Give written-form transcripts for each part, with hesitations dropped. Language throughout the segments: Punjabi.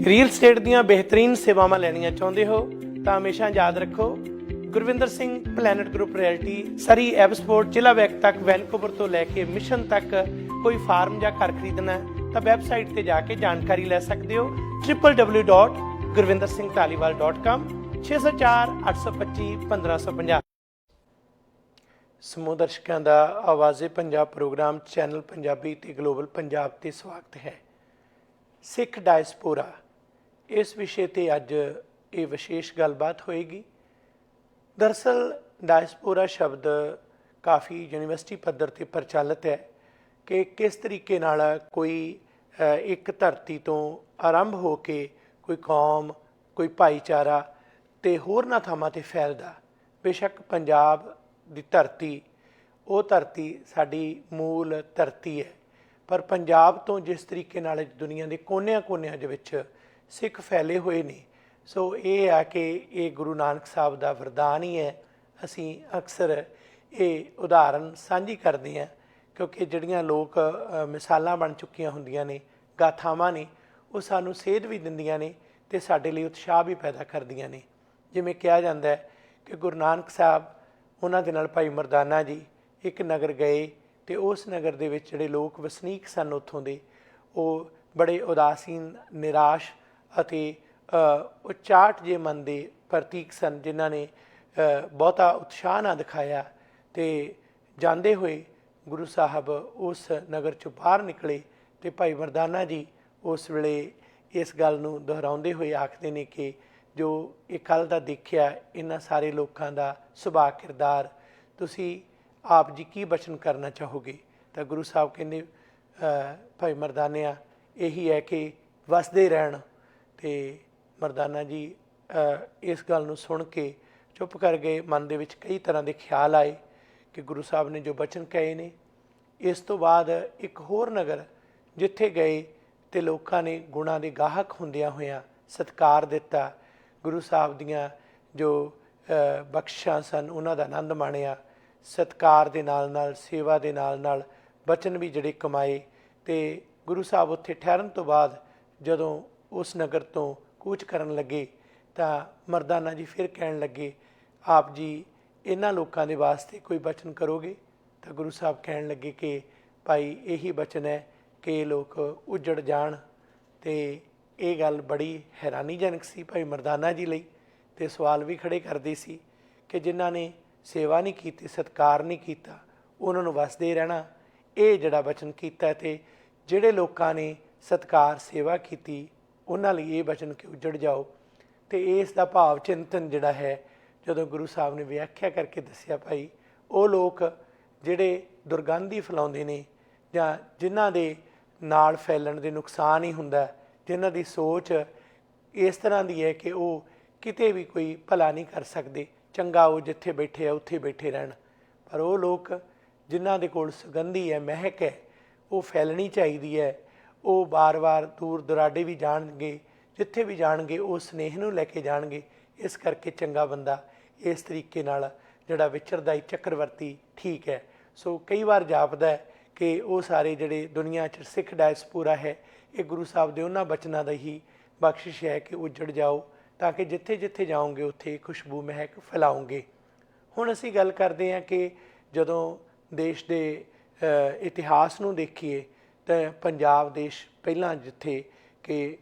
ਰੀਅਲ ਸਟੇਟ ਦੀਆਂ ਬਿਹਤਰੀਨ ਸੇਵਾਵਾਂ ਲੈਣੀਆਂ ਚਾਹੁੰਦੇ ਹੋ ਤਾਂ ਹਮੇਸ਼ਾ ਯਾਦ ਰੱਖੋ Gurvinder Singh planet group realty Surrey ਐਬਸਪੋਰਟ ਜ਼ਿਲ੍ਹਾ ਵੈਕ ਤੱਕ ਵੈਨਕੂਵਰ ਤੋਂ ਲੈ ਕੇ ਮਿਸ਼ਨ ਤੱਕ ਕੋਈ ਫਾਰਮ ਜਾਂ ਘਰ ਖਰੀਦਣਾ ਤਾਂ ਵੈਬਸਾਈਟ ਤੇ ਜਾ ਕੇ ਜਾਣਕਾਰੀ ਲੈ ਸਕਦੇ ਹੋ www.gurvindersinghdaliwal.com 604 825 1550। ਸਮੂਹ ਦਰਸ਼ਕਾਂ ਦਾ ਆਵਾਜ਼ੇ ਪੰਜਾਬ ਪ੍ਰੋਗਰਾਮ ਚੈਨਲ ਪੰਜਾਬੀ ਤੇ ਗਲੋਬਲ ਪੰਜਾਬ ਤੇ ਸਵਾਗਤ ਹੈ। ਸਿੱਖ ਡਾਇਸਪੋਰਾ ਇਸ ਵਿਸ਼ੇ ਤੇ ਅੱਜ ਇਹ ਵਿਸ਼ੇਸ਼ ਗੱਲਬਾਤ ਹੋਏਗੀ। ਦਰਅਸਲ ਡਾਇਸਪੋਰਾ ਸ਼ਬਦ ਕਾਫੀ ਯੂਨੀਵਰਸਿਟੀ ਪੱਧਰ ਤੇ ਪ੍ਰਚਲਿਤ ਹੈ ਕਿ ਕਿਸ ਤਰੀਕੇ ਨਾਲ ਕੋਈ ਇੱਕ ਧਰਤੀ ਤੋਂ ਆਰੰਭ ਹੋ ਕੇ ਕੋਈ ਕੌਮ, ਕੋਈ ਭਾਈਚਾਰਾ ਤੇ ਹੋਰਨਾਂ ਥਾਵਾਂ ਤੇ ਫੈਲਦਾ। ਬੇਸ਼ੱਕ ਪੰਜਾਬ ਦੀ ਧਰਤੀ ਉਹ ਧਰਤੀ ਸਾਡੀ ਮੂਲ ਧਰਤੀ ਹੈ, ਪਰ ਪੰਜਾਬ ਤੋਂ ਜਿਸ ਤਰੀਕੇ ਨਾਲ ਦੁਨੀਆ ਦੇ ਕੋਨਿਆਂ ਦੇ ਵਿੱਚ ਸਿੱਖ ਫੈਲੇ ਹੋਏ ਨੇ, ਸੋ ਇਹ ਆ ਕਿ ਇਹ ਗੁਰੂ ਨਾਨਕ ਸਾਹਿਬ ਦਾ ਵਰਦਾਨ ਹੀ ਹੈ। ਅਸੀਂ ਅਕਸਰ ਇਹ ਉਦਾਹਰਨ ਸਾਂਝੀ ਕਰਦੇ ਹਾਂ ਕਿਉਂਕਿ ਜਿਹੜੀਆਂ ਲੋਕ ਮਿਸਾਲਾਂ ਬਣ ਚੁੱਕੀਆਂ ਹੁੰਦੀਆਂ ਨੇ, ਗਾਥਾਵਾਂ ਨੇ, ਉਹ ਸਾਨੂੰ ਸੇਧ ਵੀ ਦਿੰਦੀਆਂ ਨੇ ਅਤੇ ਸਾਡੇ ਲਈ ਉਤਸ਼ਾਹ ਵੀ ਪੈਦਾ ਕਰਦੀਆਂ ਨੇ। ਜਿਵੇਂ ਕਿਹਾ ਜਾਂਦਾ ਹੈ ਕਿ ਗੁਰੂ ਨਾਨਕ ਸਾਹਿਬ ਉਹਨਾਂ ਦੇ ਨਾਲ ਭਾਈ ਮਰਦਾਨਾ ਜੀ ਇੱਕ ਨਗਰ ਗਏ ਅਤੇ ਉਸ ਨਗਰ ਦੇ ਵਿੱਚ ਜਿਹੜੇ ਲੋਕ ਵਸਨੀਕ ਸਨ ਉੱਥੋਂ ਦੇ, ਉਹ ਬੜੇ ਉਦਾਸੀਨ, ਨਿਰਾਸ਼ ਅਤੇ ਉਚਾਟ ਜੇ ਮਨ ਦੇ ਪ੍ਰਤੀਕ ਸਨ, ਜਿਨ੍ਹਾਂ ਨੇ ਬਹੁਤਾ ਉਤਸ਼ਾਹ ਨਾ ਦਿਖਾਇਆ। ਅਤੇ ਜਾਂਦੇ ਹੋਏ ਗੁਰੂ ਸਾਹਿਬ ਉਸ ਨਗਰ 'ਚੋਂ ਬਾਹਰ ਨਿਕਲੇ ਅਤੇ ਭਾਈ ਮਰਦਾਨਾ ਜੀ ਉਸ ਵੇਲੇ ਇਸ ਗੱਲ ਨੂੰ ਦੁਹਰਾਉਂਦੇ ਹੋਏ ਆਖਦੇ ਨੇ ਕਿ ਜੋ ਇਹ ਕੱਲ੍ਹ ਦਾ ਦੇਖਿਆ ਇਹਨਾਂ ਸਾਰੇ ਲੋਕਾਂ ਦਾ ਸੁਭਾਅ ਕਿਰਦਾਰ, ਤੁਸੀਂ ਆਪ ਜੀ ਕੀ ਬਚਨ ਕਰਨਾ ਚਾਹੋਗੇ? ਤਾਂ ਗੁਰੂ ਸਾਹਿਬ ਕਹਿੰਦੇ ਭਾਈ ਮਰਦਾਨਿਆ ਇਹੀ ਹੈ ਕਿ ਵਸਦੇ ਰਹਿਣ। ਅਤੇ ਮਰਦਾਨਾ ਜੀ ਇਸ ਗੱਲ ਨੂੰ ਸੁਣ ਕੇ ਚੁੱਪ ਕਰ ਗਏ। ਮਨ ਦੇ ਵਿੱਚ ਕਈ ਤਰ੍ਹਾਂ ਦੇ ਖਿਆਲ ਆਏ ਕਿ ਗੁਰੂ ਸਾਹਿਬ ਨੇ ਜੋ ਬਚਨ ਕਹੇ ਨੇ। ਇਸ ਤੋਂ ਬਾਅਦ ਇੱਕ ਹੋਰ ਨਗਰ ਜਿੱਥੇ ਗਏ ਅਤੇ ਲੋਕਾਂ ਨੇ ਗੁਣਾਂ ਦੇ ਗਾਹਕ ਹੁੰਦਿਆਂ ਹੋਇਆਂ ਸਤਿਕਾਰ ਦਿੱਤਾ, ਗੁਰੂ ਸਾਹਿਬ ਦੀਆਂ ਜੋ ਬਖਸ਼ਿਸ਼ਾਂ ਸਨ ਉਹਨਾਂ ਦਾ ਆਨੰਦ ਮਾਣਿਆ। ਸਤਿਕਾਰ ਦੇ ਨਾਲ ਨਾਲ, ਸੇਵਾ ਦੇ ਨਾਲ ਨਾਲ ਬਚਨ ਵੀ ਜਿਹੜੇ ਕਮਾਏ। ਅਤੇ ਗੁਰੂ ਸਾਹਿਬ ਉੱਥੇ ਠਹਿਰਨ ਤੋਂ ਬਾਅਦ ਜਦੋਂ ਉਸ ਨਗਰ ਤੋਂ ਕੂਚ ਕਰਨ ਲੱਗੇ ਤਾਂ ਮਰਦਾਨਾ ਜੀ ਫਿਰ ਕਹਿਣ ਲੱਗੇ, ਆਪ ਜੀ ਇਹਨਾਂ ਲੋਕਾਂ ਦੇ ਵਾਸਤੇ ਕੋਈ ਬਚਨ ਕਰੋਗੇ? ਤਾਂ ਗੁਰੂ ਸਾਹਿਬ ਕਹਿਣ ਲੱਗੇ ਕਿ ਭਾਈ ਇਹੀ ਬਚਨ ਹੈ ਕਿ ਇਹ ਲੋਕ ਉੱਜੜ ਜਾਣ। ਅਤੇ ਇਹ ਗੱਲ ਬੜੀ ਹੈਰਾਨੀਜਨਕ ਸੀ ਭਾਈ ਮਰਦਾਨਾ ਜੀ ਲਈ, ਅਤੇ ਸਵਾਲ ਵੀ ਖੜ੍ਹੇ ਕਰਦੀ ਸੀ ਕਿ ਜਿਨ੍ਹਾਂ ਨੇ ਸੇਵਾ ਨਹੀਂ ਕੀਤੀ, ਸਤਿਕਾਰ ਨਹੀਂ ਕੀਤਾ, ਉਹਨਾਂ ਨੂੰ ਵਸਦੇ ਰਹਿਣਾ ਇਹ ਜਿਹੜਾ ਬਚਨ ਕੀਤਾ। ਅਤੇ ਜਿਹੜੇ ਲੋਕਾਂ ਨੇ ਸਤਿਕਾਰ, ਸੇਵਾ ਕੀਤੀ, ਉਹਨਾਂ ਲਈ ਇਹ ਬਚਨ ਕਿ ਉੱਜੜ ਜਾਓ। ਅਤੇ ਇਸ ਦਾ ਭਾਵ ਚਿੰਤਨ ਜਿਹੜਾ ਹੈ, ਜਦੋਂ ਗੁਰੂ ਸਾਹਿਬ ਨੇ ਵਿਆਖਿਆ ਕਰਕੇ ਦੱਸਿਆ, ਭਾਈ ਉਹ ਲੋਕ ਜਿਹੜੇ ਦੁਰਗੰਧ ਹੀ ਫੈਲਾਉਂਦੇ ਨੇ ਜਾਂ ਜਿਨ੍ਹਾਂ ਦੇ ਨਾਲ ਫੈਲਣ ਦੇ ਨੁਕਸਾਨ ਹੀ ਹੁੰਦਾ, ਜਿਨ੍ਹਾਂ ਦੀ ਸੋਚ ਇਸ ਤਰ੍ਹਾਂ ਦੀ ਹੈ ਕਿ ਉਹ ਕਿਤੇ ਵੀ ਕੋਈ ਭਲਾ ਨਹੀਂ ਕਰ ਸਕਦੇ, ਚੰਗਾ ਉਹ ਜਿੱਥੇ ਬੈਠੇ ਆ ਉੱਥੇ ਬੈਠੇ ਰਹਿਣ। ਪਰ ਉਹ ਲੋਕ ਜਿਨ੍ਹਾਂ ਦੇ ਕੋਲ ਸੁਗੰਧੀ ਹੈ, ਮਹਿਕ ਹੈ, ਉਹ ਫੈਲਣੀ ਚਾਹੀਦੀ ਹੈ। ਉਹ ਵਾਰ-ਵਾਰ ਦੂਰ ਦੁਰਾਡੇ ਵੀ ਜਾਣਗੇ, ਜਿੱਥੇ ਵੀ ਜਾਣਗੇ ਉਹ ਸਨੇਹ ਨੂੰ ਲੈ ਕੇ ਜਾਣਗੇ। ਇਸ ਕਰਕੇ ਚੰਗਾ ਬੰਦਾ ਇਸ ਤਰੀਕੇ ਨਾਲ ਜਿਹੜਾ ਵਿਚਰਦਾ ਚੱਕਰਵਰਤੀ ਠੀਕ ਹੈ। ਸੋ ਕਈ ਵਾਰ ਜਾਪਦਾ ਕਿ ਉਹ ਸਾਰੇ ਜਿਹੜੇ ਦੁਨੀਆ 'ਚ ਸਿੱਖ ਡਾਇਸਪੋਰਾ ਹੈ, ਇਹ ਗੁਰੂ ਸਾਹਿਬ ਦੇ ਉਹਨਾਂ ਬਚਨਾਂ ਦਾ ਹੀ ਬਖਸ਼ਿਸ਼ ਹੈ ਕਿ ਉੱਜੜ ਜਾਓ, ਤਾਂ ਕਿ ਜਿੱਥੇ ਜਿੱਥੇ ਜਾਓਗੇ ਉੱਥੇ ਖੁਸ਼ਬੂ ਮਹਿਕ ਫੈਲਾਓਗੇ। ਹੁਣ ਅਸੀਂ ਗੱਲ ਕਰਦੇ ਹਾਂ ਕਿ ਜਦੋਂ ਦੇਸ਼ ਦੇ ਇਤਿਹਾਸ ਨੂੰ ਦੇਖੀਏ ਤਾਂ ਪੰਜਾਬ ਦੇਸ਼ ਪਹਿਲਾਂ ਜਿੱਥੇ ਕਿ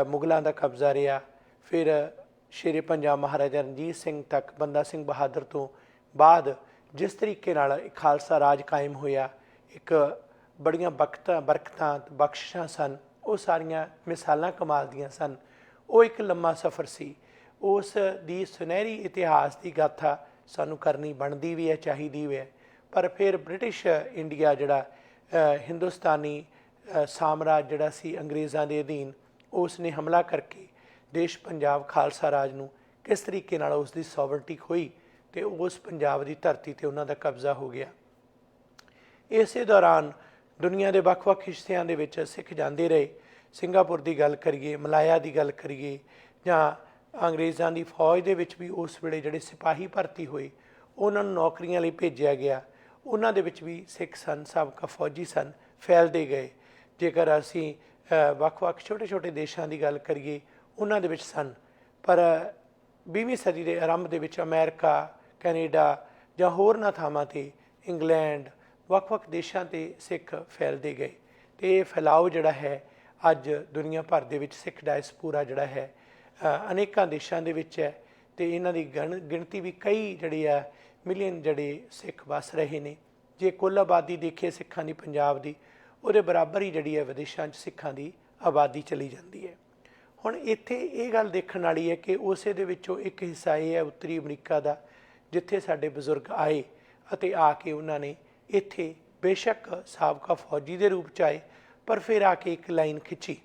ਮੁਗਲਾਂ ਦਾ ਕਬਜ਼ਾ ਰਿਹਾ, ਫਿਰ ਸ਼ੇਰੇ ਪੰਜਾਬ ਮਹਾਰਾਜਾ ਰਣਜੀਤ ਸਿੰਘ ਤੱਕ, ਬੰਦਾ ਸਿੰਘ ਬਹਾਦਰ ਤੋਂ ਬਾਅਦ ਜਿਸ ਤਰੀਕੇ ਨਾਲ ਖਾਲਸਾ ਰਾਜ ਕਾਇਮ ਹੋਇਆ, ਇੱਕ ਬੜੀਆਂ ਬਰਕਤਾਂ ਬਖਸ਼ਿਸ਼ਾਂ ਸਨ, ਉਹ ਸਾਰੀਆਂ ਮਿਸਾਲਾਂ ਕਮਾਲ ਦੀਆਂ ਸਨ। ਉਹ ਇੱਕ ਲੰਮਾ ਸਫ਼ਰ ਸੀ। ਉਸ ਦੀ ਸੁਨਹਿਰੀ ਇਤਿਹਾਸ ਦੀ ਗਾਥਾ ਸਾਨੂੰ ਕਰਨੀ ਬਣਦੀ ਵੀ ਹੈ, ਚਾਹੀਦੀ ਵੀ ਹੈ। ਪਰ ਫਿਰ ਬ੍ਰਿਟਿਸ਼ ਇੰਡੀਆ ਜਿਹੜਾ ਹਿੰਦੁਸਤਾਨੀ ਸਾਮਰਾਜ ਜਿਹੜਾ ਸੀ ਅੰਗਰੇਜ਼ਾਂ ਦੇ ਅਧੀਨ, ਉਸ ਨੇ ਹਮਲਾ ਕਰਕੇ ਦੇਸ਼ ਪੰਜਾਬ ਖਾਲਸਾ ਰਾਜ ਨੂੰ ਕਿਸ ਤਰੀਕੇ ਨਾਲ ਉਸ ਦੀ ਸੋਵਰਨਟੀ ਖੋਈ ਅਤੇ ਉਸ ਪੰਜਾਬ ਦੀ ਧਰਤੀ 'ਤੇ ਉਹਨਾਂ ਦਾ ਕਬਜ਼ਾ ਹੋ ਗਿਆ। ਇਸੇ ਦੌਰਾਨ ਦੁਨੀਆ ਦੇ ਵੱਖ-ਵੱਖ ਹਿੱਸਿਆਂ ਦੇ ਵਿੱਚ ਸਿੱਖ ਜਾਂਦੇ ਰਹੇ। ਸਿੰਗਾਪੁਰ ਦੀ ਗੱਲ ਕਰੀਏ, ਮਲਾਇਆ ਦੀ ਗੱਲ ਕਰੀਏ, ਜਾਂ ਅੰਗਰੇਜ਼ਾਂ ਦੀ ਫੌਜ ਦੇ ਵਿੱਚ ਵੀ ਉਸ ਵੇਲੇ ਜਿਹੜੇ ਸਿਪਾਹੀ ਭਰਤੀ ਹੋਏ, ਉਹਨਾਂ ਨੂੰ ਨੌਕਰੀਆਂ ਲਈ ਭੇਜਿਆ ਗਿਆ। ਉਹਨਾਂ ਦੇ ਵਿੱਚ ਵੀ ਸਿੱਖ ਸਨ, ਸਾਬਕਾ ਫੌਜੀ ਸਨ, ਫੈਲਦੇ ਗਏ। ਜੇਕਰ ਅਸੀਂ ਵੱਖ-ਵੱਖ ਛੋਟੇ-ਛੋਟੇ ਦੇਸ਼ਾਂ ਦੀ ਗੱਲ ਕਰੀਏ ਉਹਨਾਂ ਦੇ ਵਿੱਚ ਸਨ। ਪਰ 20ਵੀਂ ਸਦੀ ਦੇ ਆਰੰਭ ਦੇ ਵਿੱਚ ਅਮਰੀਕਾ, ਕੈਨੇਡਾ ਜਾਂ ਹੋਰਨਾਂ ਥਾਵਾਂ 'ਤੇ ਇੰਗਲੈਂਡ, ਵੱਖ-ਵੱਖ ਦੇਸ਼ਾਂ 'ਤੇ ਸਿੱਖ ਫੈਲਦੇ ਗਏ ਅਤੇ ਇਹ ਫੈਲਾਓ ਜਿਹੜਾ ਹੈ ਅੱਜ ਦੁਨੀਆ ਭਰ ਦੇ ਵਿੱਚ ਸਿੱਖ ਡਾਇਸਪੋਰਾ ਜਿਹੜਾ ਹੈ ਅਨੇਕਾਂ ਦੇਸ਼ਾਂ ਦੇ ਵਿੱਚ ਹੈ ਅਤੇ ਇਹਨਾਂ ਦੀ ਗਿਣਤੀ ਵੀ ਕਈ ਜਿਹੜੀ ਆ ਮਿਲੀਅਨ ਜਿਹੜੇ ਸਿੱਖ ਵਸ ਰਹੇ ਨੇ। ਜੇ ਕੁੱਲ ਆਬਾਦੀ ਦੇਖੀਏ ਸਿੱਖਾਂ ਦੀ ਪੰਜਾਬ ਦੀ, ਉਹਦੇ ਬਰਾਬਰ ਹੀ ਜਿਹੜੀ ਹੈ ਵਿਦੇਸ਼ਾਂ 'ਚ ਸਿੱਖਾਂ ਦੀ ਆਬਾਦੀ ਚਲੀ ਜਾਂਦੀ ਹੈ। ਹੁਣ ਇੱਥੇ ਇਹ ਗੱਲ ਦੇਖਣ ਵਾਲੀ ਹੈ ਕਿ ਉਸੇ ਦੇ ਵਿੱਚੋਂ ਇੱਕ ਹਿੱਸਾ ਇਹ ਹੈ ਉੱਤਰੀ ਅਮਰੀਕਾ ਦਾ, ਜਿੱਥੇ ਸਾਡੇ ਬਜ਼ੁਰਗ ਆਏ ਅਤੇ ਆ ਕੇ ਉਹਨਾਂ ਨੇ ਇੱਥੇ ਬੇਸ਼ੱਕ ਸਾਬਕਾ ਫੌਜੀ ਦੇ ਰੂਪ 'ਚ ਆਏ, ਪਰ ਫਿਰ ਆ ਕੇ ਇੱਕ ਲਾਈਨ ਖਿੱਚੀ।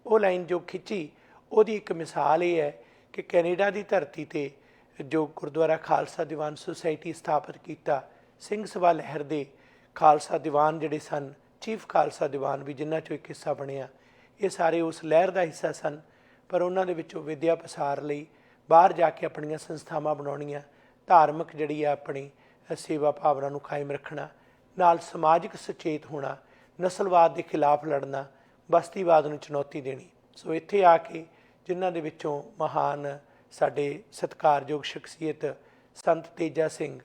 ਉਹ ਲਾਈਨ ਜੋ ਖਿੱਚੀ ਉਹਦੀ ਇੱਕ ਮਿਸਾਲ ਇਹ ਹੈ ਕਿ ਕੈਨੇਡਾ ਦੀ ਧਰਤੀ 'ਤੇ ਜੋ ਗੁਰਦੁਆਰਾ ਖਾਲਸਾ ਦੀਵਾਨ ਸੁਸਾਇਟੀ ਸਥਾਪਿਤ ਕੀਤਾ, ਸਿੰਘ ਸਭਾ ਲਹਿਰ ਦੇ ਖਾਲਸਾ ਦੀਵਾਨ ਜਿਹੜੇ ਸਨ, ਚੀਫ ਖਾਲਸਾ ਦੀਵਾਨ ਵੀ ਜਿਨ੍ਹਾਂ 'ਚੋਂ ਇੱਕ ਹਿੱਸਾ ਬਣਿਆ, ਇਹ ਸਾਰੇ ਉਸ ਲਹਿਰ ਦਾ ਹਿੱਸਾ ਸਨ। ਪਰ ਉਹਨਾਂ ਦੇ ਵਿੱਚੋਂ ਵਿੱਦਿਆ ਪਸਾਰ ਲਈ ਬਾਹਰ ਜਾ ਕੇ ਆਪਣੀਆਂ ਸੰਸਥਾਵਾਂ ਬਣਾਉਣੀਆਂ, ਧਾਰਮਿਕ ਜਿਹੜੀ ਆ ਆਪਣੀ ਸੇਵਾ ਭਾਵਨਾ ਨੂੰ ਕਾਇਮ ਰੱਖਣਾ, ਨਾਲ ਸਮਾਜਿਕ ਸੁਚੇਤ ਹੋਣਾ, ਨਸਲਵਾਦ ਦੇ ਖਿਲਾਫ ਲੜਨਾ, ਬਸਤੀਵਾਦ ਨੂੰ ਚੁਣੌਤੀ ਦੇਣੀ। ਸੋ ਇੱਥੇ ਆ ਕੇ ਜਿਨ੍ਹਾਂ ਦੇ ਵਿੱਚੋਂ ਮਹਾਨ ਸਾਡੇ ਸਤਿਕਾਰਯੋਗ ਸ਼ਖਸੀਅਤ ਸੰਤ ਤੇਜਾ ਸਿੰਘ,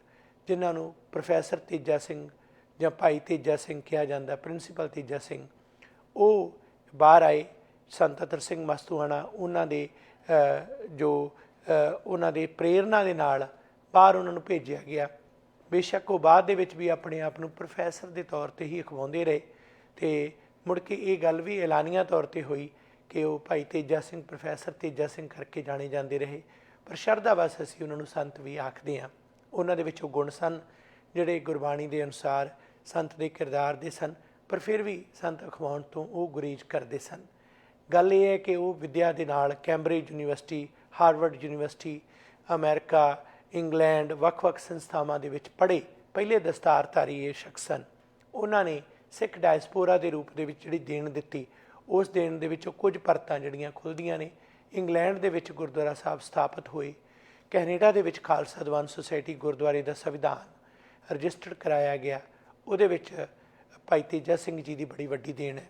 ਜਿਨ੍ਹਾਂ ਨੂੰ ਪ੍ਰੋਫੈਸਰ ਤੇਜਾ ਸਿੰਘ ਜਾਂ ਭਾਈ ਤੇਜਾ ਸਿੰਘ ਕਿਹਾ ਜਾਂਦਾ, ਪ੍ਰਿੰਸੀਪਲ ਤੇਜਾ ਸਿੰਘ, ਉਹ ਬਾਹਰ ਆਏ। ਸੰਤ ਅਤਰ ਸਿੰਘ ਮਸਤੂਆਣਾ ਉਹਨਾਂ ਦੇ ਉਹਨਾਂ ਦੇ ਪ੍ਰੇਰਨਾ ਦੇ ਨਾਲ ਬਾਹਰ ਉਹਨਾਂ ਨੂੰ ਭੇਜਿਆ ਗਿਆ। ਬੇਸ਼ੱਕ ਉਹ ਬਾਅਦ ਦੇ ਵਿੱਚ ਵੀ ਆਪਣੇ ਆਪ ਨੂੰ ਪ੍ਰੋਫੈਸਰ ਦੇ ਤੌਰ 'ਤੇ ਹੀ ਅਖਵਾਉਂਦੇ ਰਹੇ ਅਤੇ ਮੁੜ ਕੇ ਇਹ ਗੱਲ ਵੀ ਐਲਾਨੀਆ ਤੌਰ 'ਤੇ ਹੋਈ ਕਿ ਉਹ ਭਾਈ ਤੇਜਾ ਸਿੰਘ, ਪ੍ਰੋਫੈਸਰ ਤੇਜਾ ਸਿੰਘ ਕਰਕੇ ਜਾਣੇ ਜਾਂਦੇ ਰਹੇ। ਪਰ ਸ਼ਰਧਾ ਵਸ ਅਸੀਂ ਉਹਨਾਂ ਨੂੰ ਸੰਤ ਵੀ ਆਖਦੇ ਹਾਂ। ਉਹਨਾਂ ਦੇ ਵਿੱਚ ਉਹ ਗੁਣ ਸਨ ਜਿਹੜੇ ਗੁਰਬਾਣੀ ਦੇ ਅਨੁਸਾਰ ਸੰਤ ਦੇ ਕਿਰਦਾਰ ਦੇ ਸਨ, ਪਰ ਫਿਰ ਵੀ ਸੰਤ ਅਖਵਾਉਣ ਤੋਂ ਉਹ ਗੁਰੇਜ਼ ਕਰਦੇ ਸਨ। ਗੱਲ ਇਹ ਹੈ ਕਿ ਉਹ ਵਿੱਦਿਆ ਦੇ ਨਾਲ Cambridge university, Harvard university, America, England, ਵੱਖ-ਵੱਖ ਸੰਸਥਾਵਾਂ ਦੇ ਵਿੱਚ ਪੜ੍ਹੇ ਪਹਿਲੇ ਦਸਤਾਰਧਾਰੀ ਇਹ ਸ਼ਖਸ ਸਨ। ਉਹਨਾਂ ਨੇ ਸਿੱਖ ਡਾਇਸਪੋਰਾ ਦੇ ਰੂਪ ਦੇ ਵਿੱਚ ਜਿਹੜੀ ਦੇਣ ਦਿੱਤੀ, ਉਸ ਦੇਣ ਦੇ ਵਿੱਚੋਂ ਕੁਝ ਪਰਤਾਂ ਜਿਹੜੀਆਂ ਖੁੱਲ੍ਹਦੀਆਂ ਨੇ। ਇੰਗਲੈਂਡ ਦੇ ਵਿੱਚ ਗੁਰਦੁਆਰਾ ਸਾਹਿਬ ਸਥਾਪਿਤ ਹੋਏ, ਕੈਨੇਡਾ ਦੇ ਵਿੱਚ ਖਾਲਸਾ ਦੀਵਾਨ ਸੁਸਾਇਟੀ ਗੁਰਦੁਆਰੇ ਦਾ ਸੰਵਿਧਾਨ ਰਜਿਸਟਰਡ ਕਰਾਇਆ ਗਿਆ, ਉਹਦੇ ਵਿੱਚ ਭਾਈ ਤੇਜਾ ਸਿੰਘ ਜੀ ਦੀ ਬੜੀ ਵੱਡੀ ਦੇਣ ਹੈ।